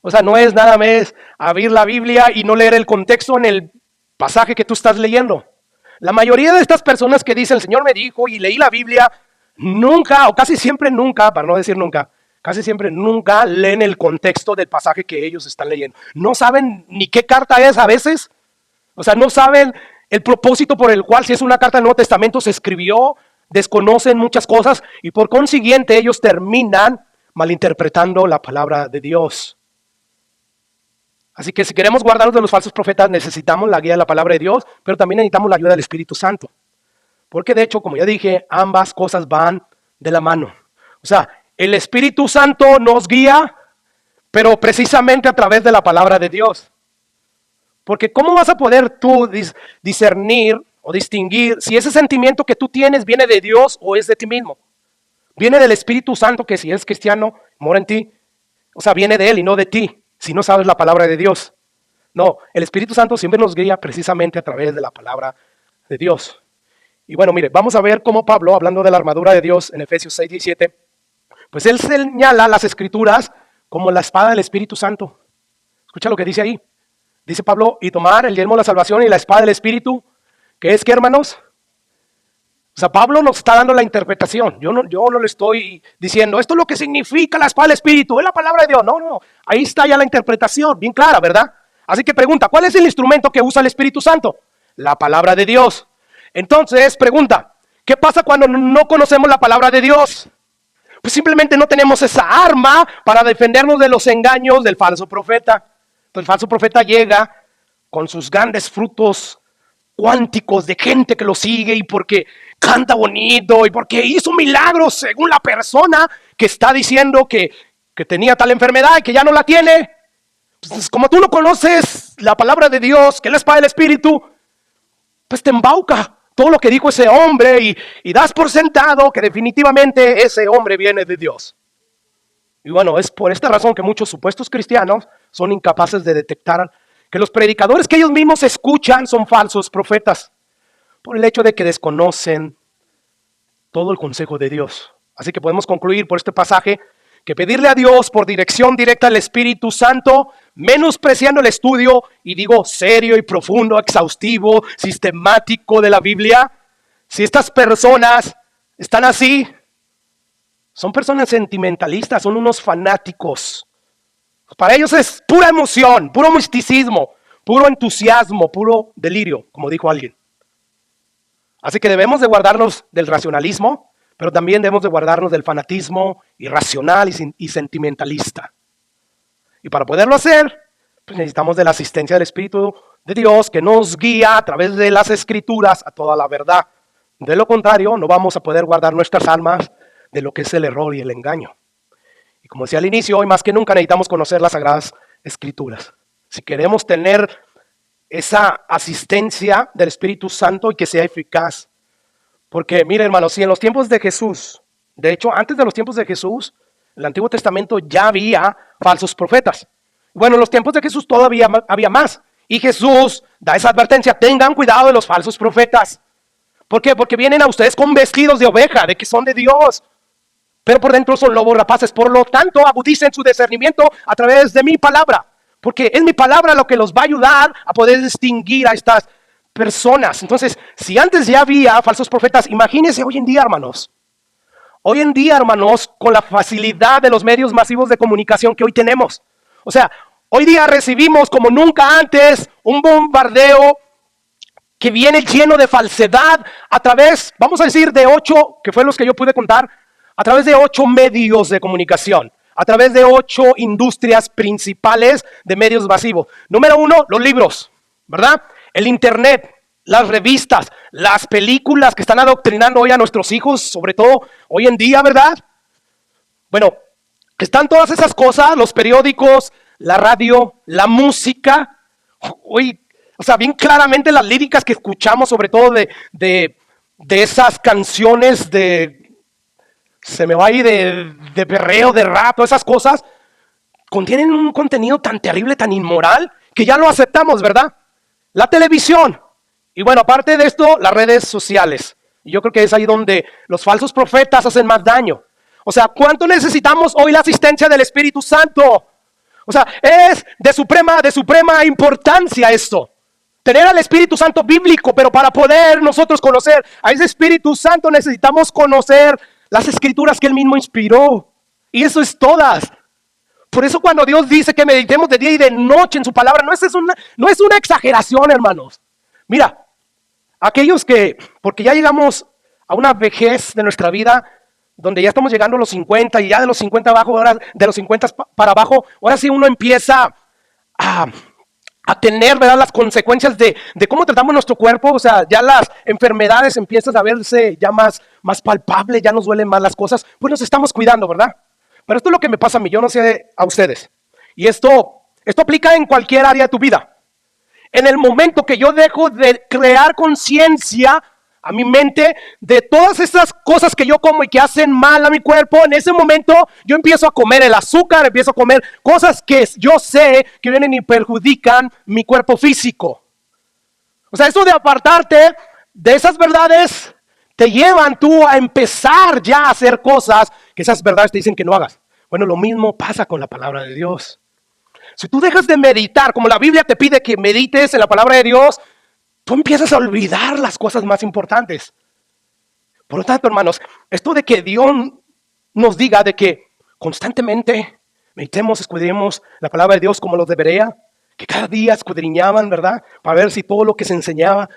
O sea, no es nada más abrir la Biblia y no leer el contexto en el pasaje que tú estás leyendo. La mayoría de estas personas que dicen, el Señor me dijo y leí la Biblia, nunca, o casi siempre nunca, para no decir nunca, casi siempre nunca leen el contexto del pasaje que ellos están leyendo. No saben ni qué carta es a veces. O sea, no saben el propósito por el cual, si es una carta del Nuevo Testamento, se escribió, desconocen muchas cosas y por consiguiente ellos terminan malinterpretando la palabra de Dios. Así que si queremos guardarnos de los falsos profetas, necesitamos la guía de la palabra de Dios, pero también necesitamos la ayuda del Espíritu Santo. Porque de hecho, como ya dije, ambas cosas van de la mano. O sea, el Espíritu Santo nos guía, pero precisamente a través de la palabra de Dios. Porque ¿cómo vas a poder tú discernir o distinguir si ese sentimiento que tú tienes viene de Dios o es de ti mismo? Viene del Espíritu Santo, que si es cristiano, mora en ti. O sea, viene de Él y no de ti, si no sabes la palabra de Dios. No, el Espíritu Santo siempre nos guía precisamente a través de la palabra de Dios. Y bueno, mire, vamos a ver cómo Pablo, hablando de la armadura de Dios en Efesios 6:17, pues él señala las Escrituras como la espada del Espíritu Santo. Escucha lo que dice ahí. Dice Pablo, y tomar el yelmo de la salvación y la espada del Espíritu, que es que, hermanos, o sea, Pablo nos está dando la interpretación. Yo no le estoy diciendo, esto es lo que significa la espada del Espíritu, es la palabra de Dios. No, ahí está ya la interpretación, bien clara, ¿verdad? Así que pregunta, ¿cuál es el instrumento que usa el Espíritu Santo? La palabra de Dios. Entonces, pregunta, ¿qué pasa cuando no conocemos la palabra de Dios? Pues simplemente no tenemos esa arma para defendernos de los engaños del falso profeta. Entonces el falso profeta llega con sus grandes frutos cuánticos de gente que lo sigue y porque canta bonito y porque hizo milagros según la persona que está diciendo que tenía tal enfermedad y que ya no la tiene. Pues como tú no conoces la palabra de Dios, que es la espada del Espíritu, pues te embauca todo lo que dijo ese hombre y das por sentado que definitivamente ese hombre viene de Dios. Y bueno, es por esta razón que muchos supuestos cristianos son incapaces de detectar que los predicadores que ellos mismos escuchan son falsos profetas, por el hecho de que desconocen todo el consejo de Dios. Así que podemos concluir por este pasaje que pedirle a Dios por dirección directa al Espíritu Santo, menospreciando el estudio, y digo serio y profundo, exhaustivo, sistemático de la Biblia. Si estas personas están así, son personas sentimentalistas, son unos fanáticos. Para ellos es pura emoción, puro misticismo, puro entusiasmo, puro delirio, como dijo alguien. Así que debemos de guardarnos del racionalismo, pero también debemos de guardarnos del fanatismo irracional y sentimentalista. Y para poderlo hacer, pues necesitamos de la asistencia del Espíritu de Dios que nos guía a través de las Escrituras a toda la verdad. De lo contrario, no vamos a poder guardar nuestras almas de lo que es el error y el engaño. Y como decía al inicio, hoy más que nunca necesitamos conocer las Sagradas Escrituras. Si queremos tener esa asistencia del Espíritu Santo y que sea eficaz. Porque, mire hermanos, si en los tiempos de Jesús, de hecho, antes de los tiempos de Jesús, en el Antiguo Testamento ya había falsos profetas. Bueno, en los tiempos de Jesús todavía había más. Y Jesús da esa advertencia, tengan cuidado de los falsos profetas. ¿Por qué? Porque vienen a ustedes con vestidos de oveja, de que son de Dios, pero por dentro son lobos rapaces. Por lo tanto, agudicen su discernimiento a través de mi palabra, porque es mi palabra lo que los va a ayudar a poder distinguir a estas personas. Entonces, si antes ya había falsos profetas, imagínense hoy en día, hermanos. Hoy en día, hermanos, con la facilidad de los medios masivos de comunicación que hoy tenemos. O sea, hoy día recibimos como nunca antes un bombardeo que viene lleno de falsedad a través, vamos a decir, de 8, que fue los que yo pude contar, a través de 8 medios de comunicación, a través de 8 industrias principales de medios masivos. Número 1, los libros, ¿verdad? El internet, las revistas, las películas que están adoctrinando hoy a nuestros hijos, sobre todo hoy en día, ¿verdad? Bueno, están todas esas cosas, los periódicos, la radio, la música. Hoy, o sea, bien claramente las líricas que escuchamos, sobre todo de esas canciones se me va ahí de perreo, de rap, todas esas cosas, contienen un contenido tan terrible, tan inmoral, que ya lo aceptamos, ¿verdad? La televisión. Y bueno, aparte de esto, las redes sociales. Y yo creo que es ahí donde los falsos profetas hacen más daño. O sea, ¿cuánto necesitamos hoy la asistencia del Espíritu Santo? O sea, es de suprema importancia esto. Tener al Espíritu Santo bíblico, pero para poder nosotros conocer a ese Espíritu Santo necesitamos conocer las Escrituras que Él mismo inspiró. Y eso es todas. Por eso cuando Dios dice que meditemos de día y de noche en su palabra, no es una exageración, hermanos. Mira, aquellos que, porque ya llegamos a una vejez de nuestra vida, donde ya estamos llegando a los 50 y ya de los 50 abajo, ahora de los 50 para abajo, ahora sí uno empieza a tener, ¿verdad?, las consecuencias de cómo tratamos nuestro cuerpo. O sea, ya las enfermedades empiezan a verse ya más palpables, ya nos duelen más las cosas, pues nos estamos cuidando, ¿verdad? Pero esto es lo que me pasa a mí, yo no sé a ustedes. Y esto aplica en cualquier área de tu vida. En el momento que yo dejo de crear conciencia a mi mente de todas esas cosas que yo como y que hacen mal a mi cuerpo, en ese momento yo empiezo a comer el azúcar, empiezo a comer cosas que yo sé que vienen y perjudican mi cuerpo físico. O sea, eso de apartarte de esas verdades te llevan tú a empezar ya a hacer cosas que esas verdades te dicen que no hagas. Bueno, lo mismo pasa con la palabra de Dios. Si tú dejas de meditar, como la Biblia te pide que medites en la palabra de Dios, tú empiezas a olvidar las cosas más importantes. Por lo tanto, hermanos, esto de que Dios nos diga de que constantemente meditemos, escudriñemos la palabra de Dios como lo debería, que cada día escudriñaban, ¿verdad? Para ver si todo lo que se enseñaba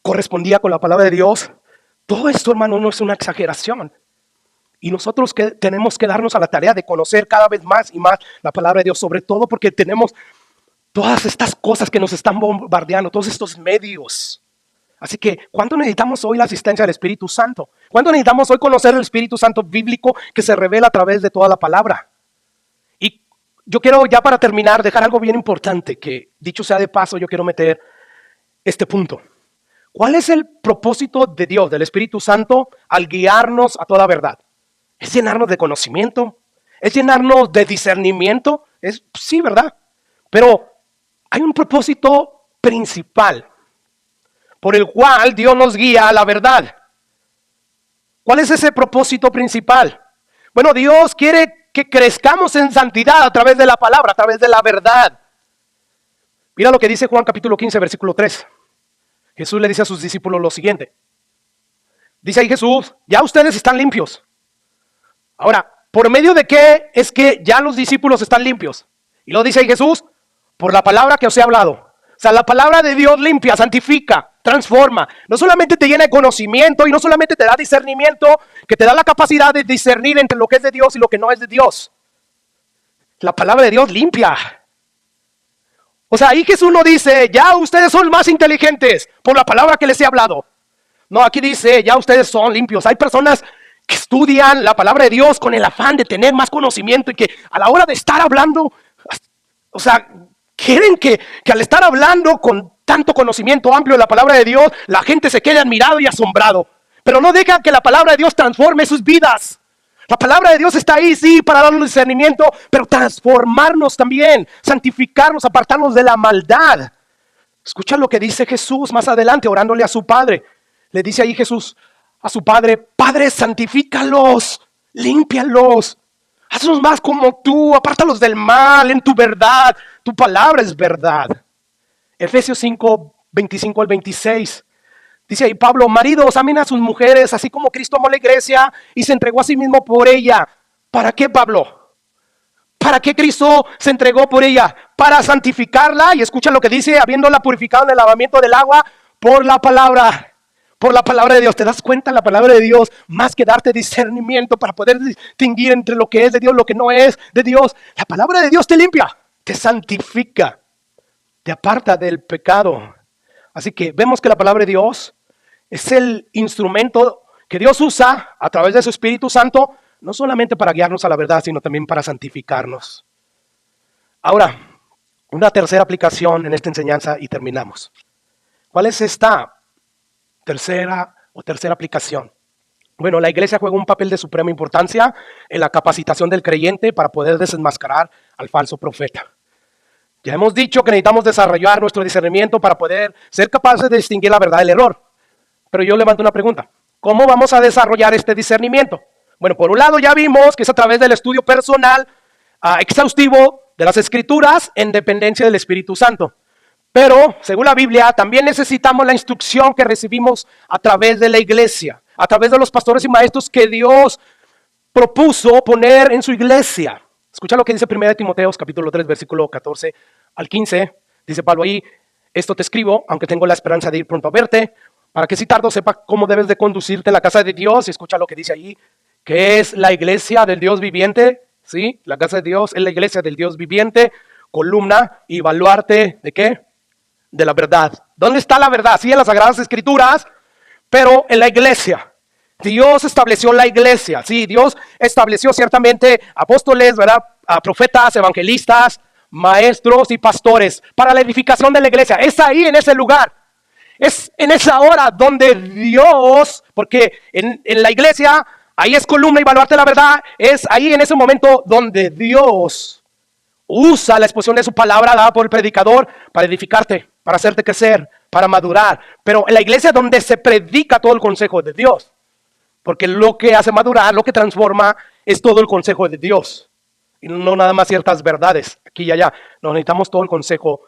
correspondía con la palabra de Dios. Todo esto, hermano, no es una exageración. Y nosotros tenemos que darnos a la tarea de conocer cada vez más y más la palabra de Dios, sobre todo porque tenemos todas estas cosas que nos están bombardeando, todos estos medios. Así que, ¿cuánto necesitamos hoy la asistencia del Espíritu Santo? ¿Cuánto necesitamos hoy conocer el Espíritu Santo bíblico que se revela a través de toda la palabra? Y yo quiero, ya para terminar, dejar algo bien importante, que dicho sea de paso, yo quiero meter este punto. ¿Cuál es el propósito de Dios, del Espíritu Santo, al guiarnos a toda verdad? ¿Es llenarnos de conocimiento? ¿Es llenarnos de discernimiento? Sí, ¿verdad? Pero hay un propósito principal por el cual Dios nos guía a la verdad. ¿Cuál es ese propósito principal? Bueno, Dios quiere que crezcamos en santidad a través de la palabra, a través de la verdad. Mira lo que dice Juan capítulo 15, versículo 3. Jesús le dice a sus discípulos lo siguiente. Dice ahí Jesús, ya ustedes están limpios. Ahora, ¿por medio de qué es que ya los discípulos están limpios? Y lo dice ahí Jesús, por la palabra que os he hablado. O sea, la palabra de Dios limpia, santifica, transforma. No solamente te llena de conocimiento y no solamente te da discernimiento, que te da la capacidad de discernir entre lo que es de Dios y lo que no es de Dios. La palabra de Dios limpia. O sea, ahí Jesús no dice, ya ustedes son más inteligentes por la palabra que les he hablado. No, aquí dice, ya ustedes son limpios. Hay personas que estudian la palabra de Dios con el afán de tener más conocimiento y que a la hora de estar hablando, o sea, quieren que al estar hablando con tanto conocimiento amplio de la palabra de Dios, la gente se quede admirado y asombrado. Pero no dejan que la palabra de Dios transforme sus vidas. La palabra de Dios está ahí, sí, para darnos discernimiento, pero transformarnos también, santificarnos, apartarnos de la maldad. Escucha lo que dice Jesús más adelante, orándole a su Padre. Le dice ahí Jesús a su Padre, Padre, santifícalos, límpialos, hazlos más como tú, apártalos del mal en tu verdad. Tu palabra es verdad. Efesios 5, 25 al 26. Dice ahí Pablo, maridos, amen a sus mujeres, así como Cristo amó a la iglesia y se entregó a sí mismo por ella. ¿Para qué, Pablo? ¿Para qué Cristo se entregó por ella? Para santificarla, y escucha lo que dice, habiéndola purificado en el lavamiento del agua por la palabra de Dios. ¿Te das cuenta? La palabra de Dios, más que darte discernimiento para poder distinguir entre lo que es de Dios, lo que no es de Dios, la palabra de Dios te limpia, te santifica, te aparta del pecado. Así que vemos que la palabra de Dios es el instrumento que Dios usa a través de su Espíritu Santo, no solamente para guiarnos a la verdad, sino también para santificarnos. Ahora, una tercera aplicación en esta enseñanza y terminamos. ¿Cuál es esta tercera aplicación? Bueno, la iglesia juega un papel de suprema importancia en la capacitación del creyente para poder desenmascarar al falso profeta. Ya hemos dicho que necesitamos desarrollar nuestro discernimiento para poder ser capaces de distinguir la verdad del error. Pero yo levanto una pregunta. ¿Cómo vamos a desarrollar este discernimiento? Bueno, por un lado ya vimos que es a través del estudio personal exhaustivo de las Escrituras en dependencia del Espíritu Santo. Pero, según la Biblia, también necesitamos la instrucción que recibimos a través de la iglesia, a través de los pastores y maestros que Dios propuso poner en su iglesia. Escucha lo que dice 1 Timoteo, capítulo 3, versículo 14 al 15. Dice Pablo ahí, esto te escribo, aunque tengo la esperanza de ir pronto a verte, para que si tardo sepa cómo debes de conducirte en la casa de Dios. Y escucha lo que dice ahí, que es la iglesia del Dios viviente. ¿Sí? La casa de Dios es la iglesia del Dios viviente, columna y baluarte ¿de qué? De la verdad. ¿Dónde está la verdad? Sí, en las Sagradas Escrituras, pero en la iglesia. Dios estableció la iglesia. Sí, Dios estableció ciertamente apóstoles, ¿verdad? Profetas, evangelistas, maestros y pastores para la edificación de la iglesia. Es ahí, en ese lugar. Es en esa hora donde Dios, porque en la iglesia, ahí es columna y baluarte de la verdad, es ahí en ese momento donde Dios usa la exposición de su palabra dada por el predicador para edificarte, para hacerte crecer, para madurar. Pero en la iglesia donde se predica todo el consejo de Dios. Porque lo que hace madurar, lo que transforma, es todo el consejo de Dios. Y no nada más ciertas verdades, aquí y allá. No, necesitamos todo el consejo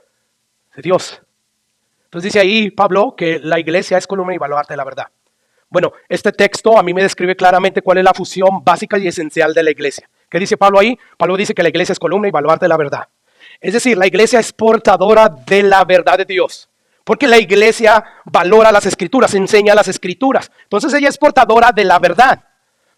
de Dios. Entonces dice ahí Pablo que la iglesia es columna y baluarte de la verdad. Bueno, este texto a mí me describe claramente cuál es la función básica y esencial de la iglesia. ¿Qué dice Pablo ahí? Pablo dice que la iglesia es columna y baluarte de la verdad. Es decir, la iglesia es portadora de la verdad de Dios. Porque la iglesia valora las escrituras, enseña las escrituras. Entonces ella es portadora de la verdad.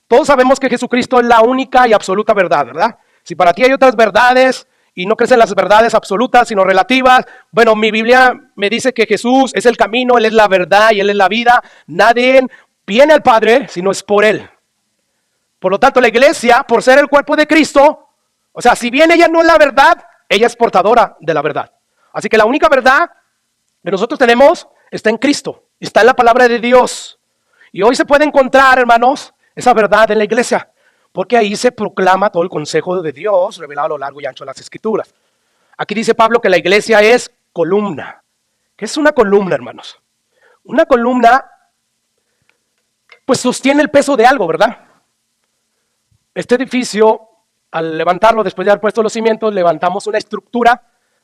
Todos sabemos que Jesucristo es la única y absoluta verdad, ¿verdad? Si para ti hay otras verdades y no crees en las verdades absolutas, sino relativas, bueno, mi Biblia me dice que Jesús es el camino, Él es la verdad y Él es la vida. Nadie viene al Padre si no es por Él. Por lo tanto, la iglesia, por ser el cuerpo de Cristo, o sea, si bien ella no es la verdad, ella es portadora de la verdad. Así que la única verdad que nosotros tenemos está en Cristo, está en la palabra de Dios. Y hoy se puede encontrar, hermanos, esa verdad en la iglesia, porque ahí se proclama todo el consejo de Dios revelado a lo largo y ancho de las Escrituras. Aquí dice Pablo que la iglesia es columna. ¿Qué es una columna, hermanos? Una columna, pues sostiene el peso de algo, ¿verdad? Este edificio, al levantarlo, después de haber puesto los cimientos, levantamos una estructura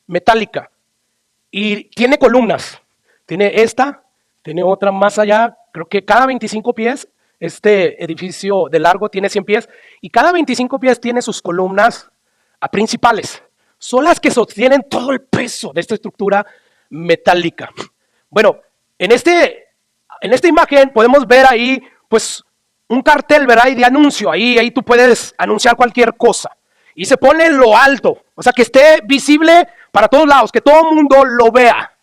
metálica y tiene columnas. Tiene esta, tiene otra más allá, creo que cada 25 pies, este edificio de largo tiene 100 pies y cada 25 pies tiene sus columnas principales. Son las que sostienen todo el peso de esta estructura metálica. Bueno, en esta imagen podemos ver ahí, pues, un cartel, ¿verdad? Y de anuncio. Ahí tú puedes anunciar cualquier cosa. Y se pone en lo alto, o sea, que esté visible para todos lados, que todo el mundo lo vea.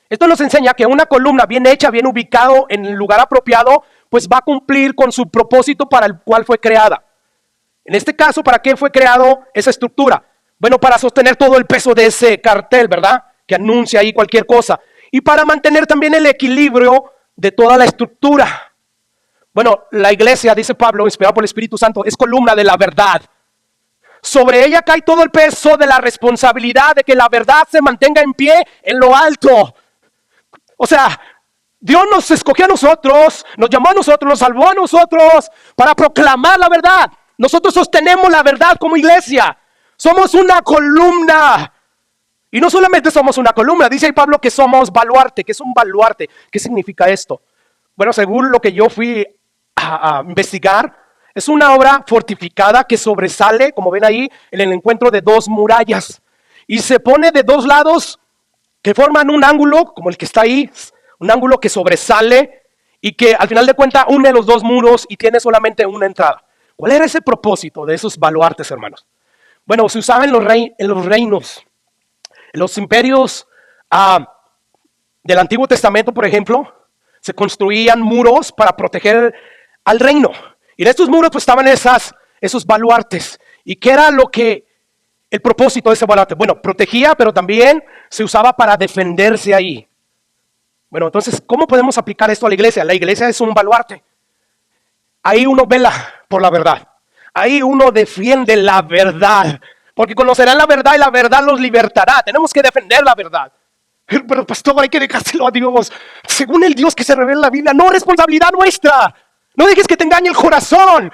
Esto nos enseña que una columna bien hecha, bien ubicado en el lugar apropiado, pues va a cumplir con su propósito para el cual fue creada. En este caso, ¿para qué fue creado esa estructura? Bueno, para sostener todo el peso de ese cartel, ¿verdad? Que anuncia ahí cualquier cosa. Y para mantener también el equilibrio de toda la estructura. Bueno, la iglesia, dice Pablo, inspirado por el Espíritu Santo, es columna de la verdad. Sobre ella cae todo el peso de la responsabilidad de que la verdad se mantenga en pie en lo alto. O sea, Dios nos escogió a nosotros, nos llamó a nosotros, nos salvó a nosotros para proclamar la verdad. Nosotros sostenemos la verdad como iglesia. Somos una columna. Y no solamente somos una columna, dice ahí Pablo que somos baluarte. ¿Qué es un baluarte? ¿Qué significa esto? Bueno, según lo que yo fui a investigar, es una obra fortificada que sobresale, como ven ahí, en el encuentro de dos murallas. Y se pone de dos lados que forman un ángulo, como el que está ahí, un ángulo que sobresale y que al final de cuentas une los dos muros y tiene solamente una entrada. ¿Cuál era ese propósito de esos baluartes, hermanos? Bueno, se usaba en los reinos, en los imperios del Antiguo Testamento, por ejemplo, se construían muros para proteger al reino. Y en estos muros pues estaban esos baluartes. ¿Y qué era el propósito de ese baluarte? Bueno, protegía, pero también se usaba para defenderse ahí. Bueno, entonces, ¿cómo podemos aplicar esto a la iglesia? La iglesia es un baluarte. Ahí uno vela por la verdad. Ahí uno defiende la verdad. Porque conocerán la verdad y la verdad los libertará. Tenemos que defender la verdad. Pero pastor, hay que dejárselo a Dios. Según el Dios que se revela en la Biblia, no es responsabilidad nuestra. No dejes que te engañe el corazón.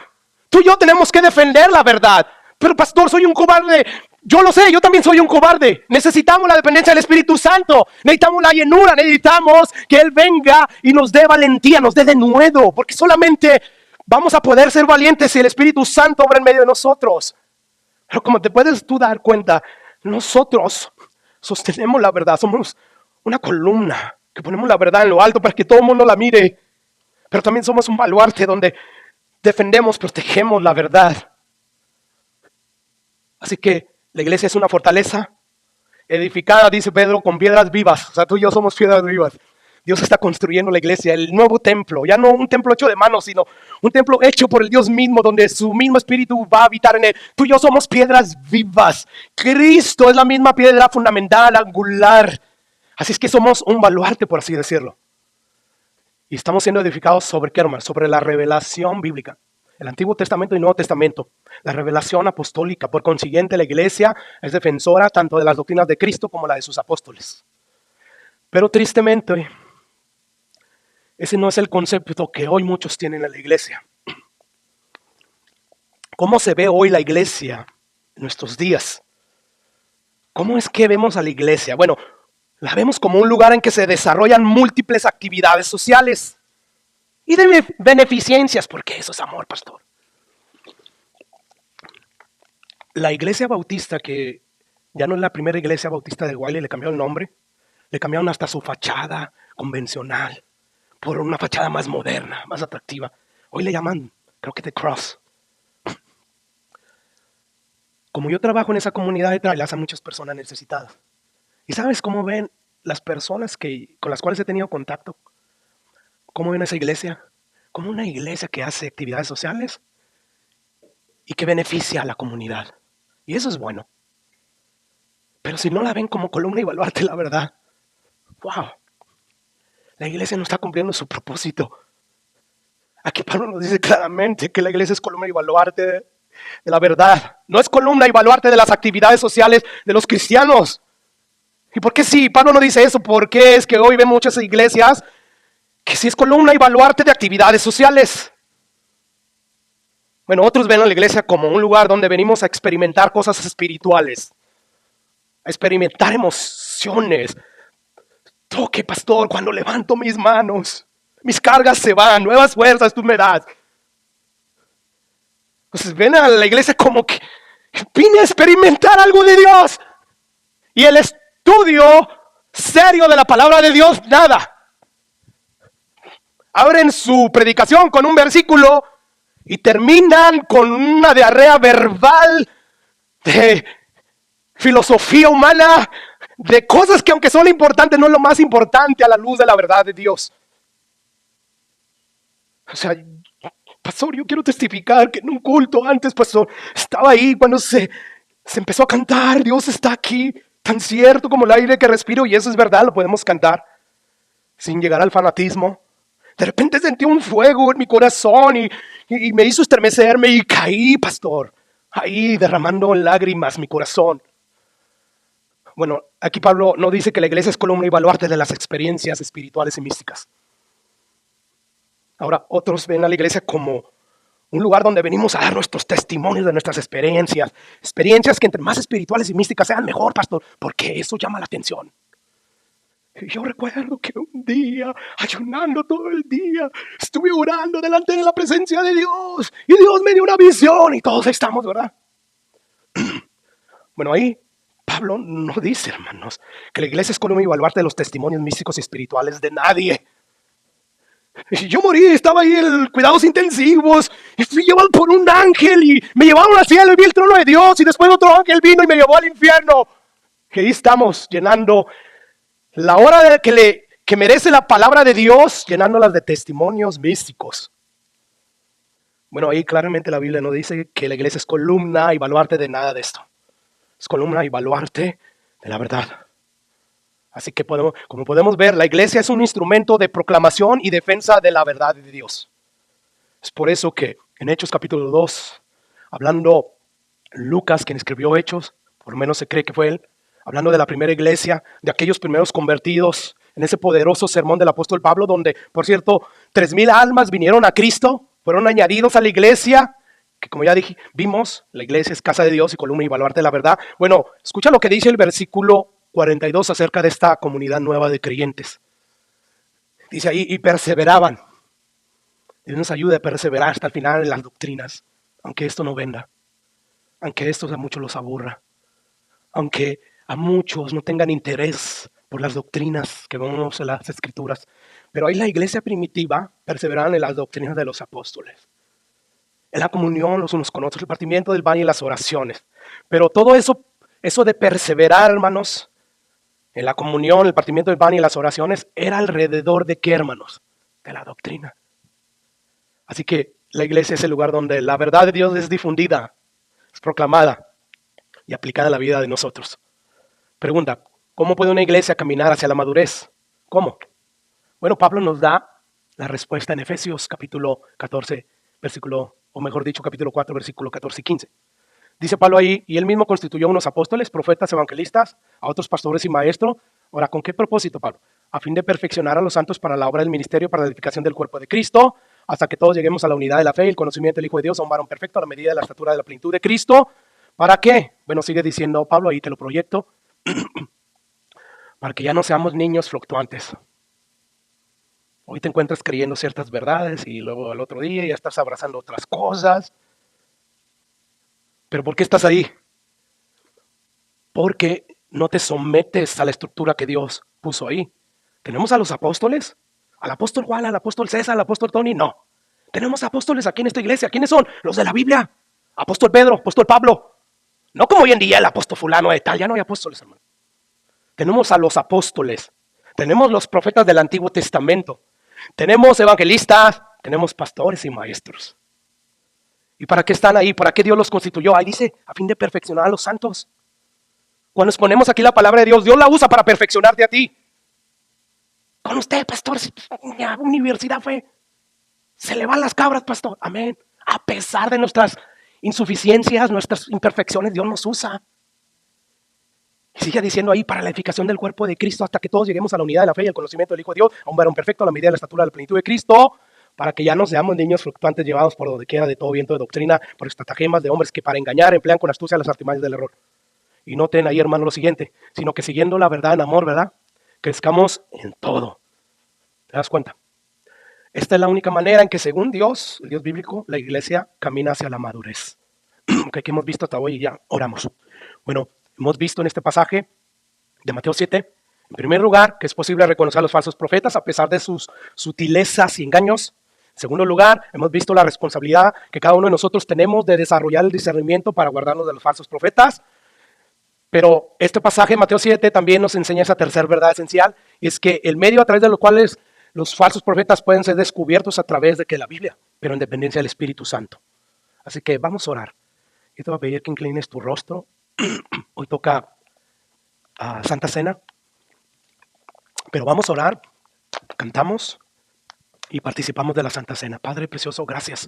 Tú y yo tenemos que defender la verdad. Pero pastor, soy un cobarde. Yo lo sé, yo también soy un cobarde. Necesitamos la dependencia del Espíritu Santo. Necesitamos la llenura. Necesitamos que Él venga y nos dé valentía, nos dé denuedo. Porque solamente vamos a poder ser valientes si el Espíritu Santo obra en medio de nosotros. Pero como te puedes tú dar cuenta, nosotros sostenemos la verdad. Somos una columna que ponemos la verdad en lo alto para que todo el mundo la mire. Pero también somos un baluarte donde defendemos, protegemos la verdad. Así que la iglesia es una fortaleza edificada, dice Pedro, con piedras vivas. O sea, tú y yo somos piedras vivas. Dios está construyendo la iglesia, el nuevo templo. Ya no un templo hecho de manos, sino un templo hecho por el Dios mismo, donde su mismo espíritu va a habitar en él. Tú y yo somos piedras vivas. Cristo es la misma piedra fundamental, angular. Así es que somos un baluarte, por así decirlo. Y estamos siendo edificados sobre qué, hermano? Sobre la revelación bíblica. El Antiguo Testamento y Nuevo Testamento. La revelación apostólica. Por consiguiente, la iglesia es defensora tanto de las doctrinas de Cristo como la de sus apóstoles. Pero tristemente, ese no es el concepto que hoy muchos tienen en la iglesia. ¿Cómo se ve hoy la iglesia? en nuestros días. ¿Cómo es que vemos a la iglesia? Bueno, la vemos como un lugar en que se desarrollan múltiples actividades sociales y de beneficencias, porque eso es amor, pastor. La iglesia bautista, que ya no es la primera iglesia bautista de Guayli, le cambiaron el nombre, le cambiaron hasta su fachada convencional por una fachada más moderna, más atractiva. Hoy le llaman, creo que The Cross. Como yo trabajo en esa comunidad de trailers, a muchas personas necesitadas. ¿Y sabes cómo ven las personas con las cuales he tenido contacto? ¿Cómo ven esa iglesia? Como una iglesia que hace actividades sociales y que beneficia a la comunidad. Y eso es bueno. Pero si no la ven como columna y baluarte, la verdad, wow, la iglesia no está cumpliendo su propósito. Aquí Pablo nos dice claramente que la iglesia es columna y baluarte de la verdad. No es columna y baluarte de las actividades sociales de los cristianos. ¿Y por qué sí? Pablo no dice eso. ¿Por qué es que hoy ven muchas iglesias que sí es columna y baluarte de actividades sociales? Bueno, otros ven a la iglesia como un lugar donde venimos a experimentar cosas espirituales, a experimentar emociones. Toque, pastor, cuando levanto mis manos, mis cargas se van, nuevas fuerzas tú me das. Entonces ven a la iglesia como que vine a experimentar algo de Dios. Y el estudio serio de la palabra de Dios, nada. Abren su predicación con un versículo y terminan con una diarrea verbal de filosofía humana, de cosas que aunque son importantes, no es lo más importante a la luz de la verdad de Dios. O sea, pastor, yo quiero testificar que en un culto antes, pastor, estaba ahí cuando se empezó a cantar, Dios está aquí, tan cierto como el aire que respiro, y eso es verdad, lo podemos cantar, sin llegar al fanatismo. De repente sentí un fuego en mi corazón y me hizo estremecerme y caí, pastor, ahí derramando lágrimas mi corazón. Bueno, aquí Pablo no dice que la iglesia es columna y baluarte de las experiencias espirituales y místicas. Ahora, otros ven a la iglesia como un lugar donde venimos a dar nuestros testimonios de nuestras experiencias. Experiencias que entre más espirituales y místicas sean mejor, pastor, porque eso llama la atención. Y yo recuerdo que un día, ayunando todo el día, estuve orando delante de la presencia de Dios. Y Dios me dio una visión y todos estamos, ¿verdad? Bueno, ahí Pablo no dice, hermanos, que la iglesia es columna y baluarte de los testimonios místicos y espirituales de nadie. Yo morí, estaba ahí en cuidados intensivos y fui llevado por un ángel y me llevaron al cielo y vi el trono de Dios y después otro ángel vino y me llevó al infierno. Y ahí estamos llenando la hora que merece la palabra de Dios, llenándolas de testimonios místicos. Bueno, ahí claramente la Biblia no dice que la iglesia es columna y baluarte de nada de esto. Es columna y baluarte de la verdad. Así que como podemos ver, la iglesia es un instrumento de proclamación y defensa de la verdad de Dios. Es por eso que en Hechos capítulo 2, hablando Lucas, quien escribió Hechos, por lo menos se cree que fue él, hablando de la primera iglesia, de aquellos primeros convertidos, en ese poderoso sermón del apóstol Pablo, donde, por cierto, 3,000 almas vinieron a Cristo, fueron añadidos a la iglesia, que como ya dije, vimos, la iglesia es casa de Dios y columna y baluarte de la verdad. Bueno, escucha lo que dice el versículo 42 acerca de esta comunidad nueva de creyentes. Dice ahí, y perseveraban. Dios nos ayude a perseverar hasta el final en las doctrinas, aunque esto no venda, aunque esto a muchos los aburra, aunque a muchos no tengan interés por las doctrinas que vemos en las escrituras. Pero ahí la iglesia primitiva perseveraban en las doctrinas de los apóstoles, en la comunión los unos con otros, el partimiento del pan y las oraciones. Pero todo eso de perseverar, hermanos, en la comunión, el partimiento del pan y las oraciones, era alrededor de qué, hermanos? De la doctrina. Así que la iglesia es el lugar donde la verdad de Dios es difundida, es proclamada y aplicada a la vida de nosotros. Pregunta, ¿cómo puede una iglesia caminar hacia la madurez? ¿Cómo? Bueno, Pablo nos da la respuesta en Efesios capítulo 14, versículo, o mejor dicho, capítulo 4, versículo 14 y 15. Dice Pablo ahí, y él mismo constituyó unos apóstoles, profetas, evangelistas, a otros pastores y maestros. Ahora, ¿con qué propósito, Pablo? A fin de perfeccionar a los santos para la obra del ministerio, para la edificación del cuerpo de Cristo, hasta que todos lleguemos a la unidad de la fe y el conocimiento del Hijo de Dios, a un varón perfecto, a la medida de la estatura de la plenitud de Cristo, ¿Para qué? Bueno, sigue diciendo Pablo, ahí te lo proyecto, para que ya no seamos niños fluctuantes. Hoy te encuentras creyendo ciertas verdades y luego al otro día ya estás abrazando otras cosas. ¿Pero por qué estás ahí? Porque no te sometes a la estructura que Dios puso ahí. ¿Tenemos a los apóstoles? ¿Al apóstol Juan, al apóstol César, al apóstol Tony? No. Tenemos apóstoles aquí en esta iglesia. ¿Quiénes son? Los de la Biblia. Apóstol Pedro, apóstol Pablo. No como hoy en día el apóstol fulano de tal. Ya no hay apóstoles, hermano. Tenemos a los apóstoles. Tenemos los profetas del Antiguo Testamento. Tenemos evangelistas. Tenemos pastores y maestros. ¿Y para qué están ahí? ¿Para qué Dios los constituyó? Ahí dice, a fin de perfeccionar a los santos. Cuando exponemos aquí la palabra de Dios, Dios la usa para perfeccionarte a ti. Con usted, pastor, la universidad fue, se le van las cabras, pastor. Amén. A pesar de nuestras insuficiencias, nuestras imperfecciones, Dios nos usa. Y sigue diciendo ahí, para la edificación del cuerpo de Cristo, hasta que todos lleguemos a la unidad de la fe y el conocimiento del Hijo de Dios, a un varón perfecto, a la medida de la estatura de la plenitud de Cristo, para que ya no seamos niños fluctuantes llevados por donde quiera de todo viento de doctrina, por estratagemas de hombres que para engañar emplean con astucia las artimañas del error. Y noten ahí, hermano, lo siguiente, sino que siguiendo la verdad en amor, ¿verdad? Crezcamos en todo. ¿Te das cuenta? Esta es la única manera en que, según Dios, el Dios bíblico, la iglesia camina hacia la madurez. Que hemos visto hasta hoy y ya oramos. Bueno, hemos visto en este pasaje de Mateo 7, en primer lugar, que es posible reconocer a los falsos profetas a pesar de sus sutilezas y engaños. En segundo lugar, hemos visto la responsabilidad que cada uno de nosotros tenemos de desarrollar el discernimiento para guardarnos de los falsos profetas. Pero este pasaje, Mateo 7, también nos enseña esa tercera verdad esencial, y es que el medio a través de lo cual los falsos profetas pueden ser descubiertos a través de que la Biblia, pero en dependencia del Espíritu Santo. Así que vamos a orar. Yo te voy a pedir que inclines tu rostro. Hoy toca Santa Cena, pero vamos a orar, cantamos y participamos de la Santa Cena. Padre precioso, gracias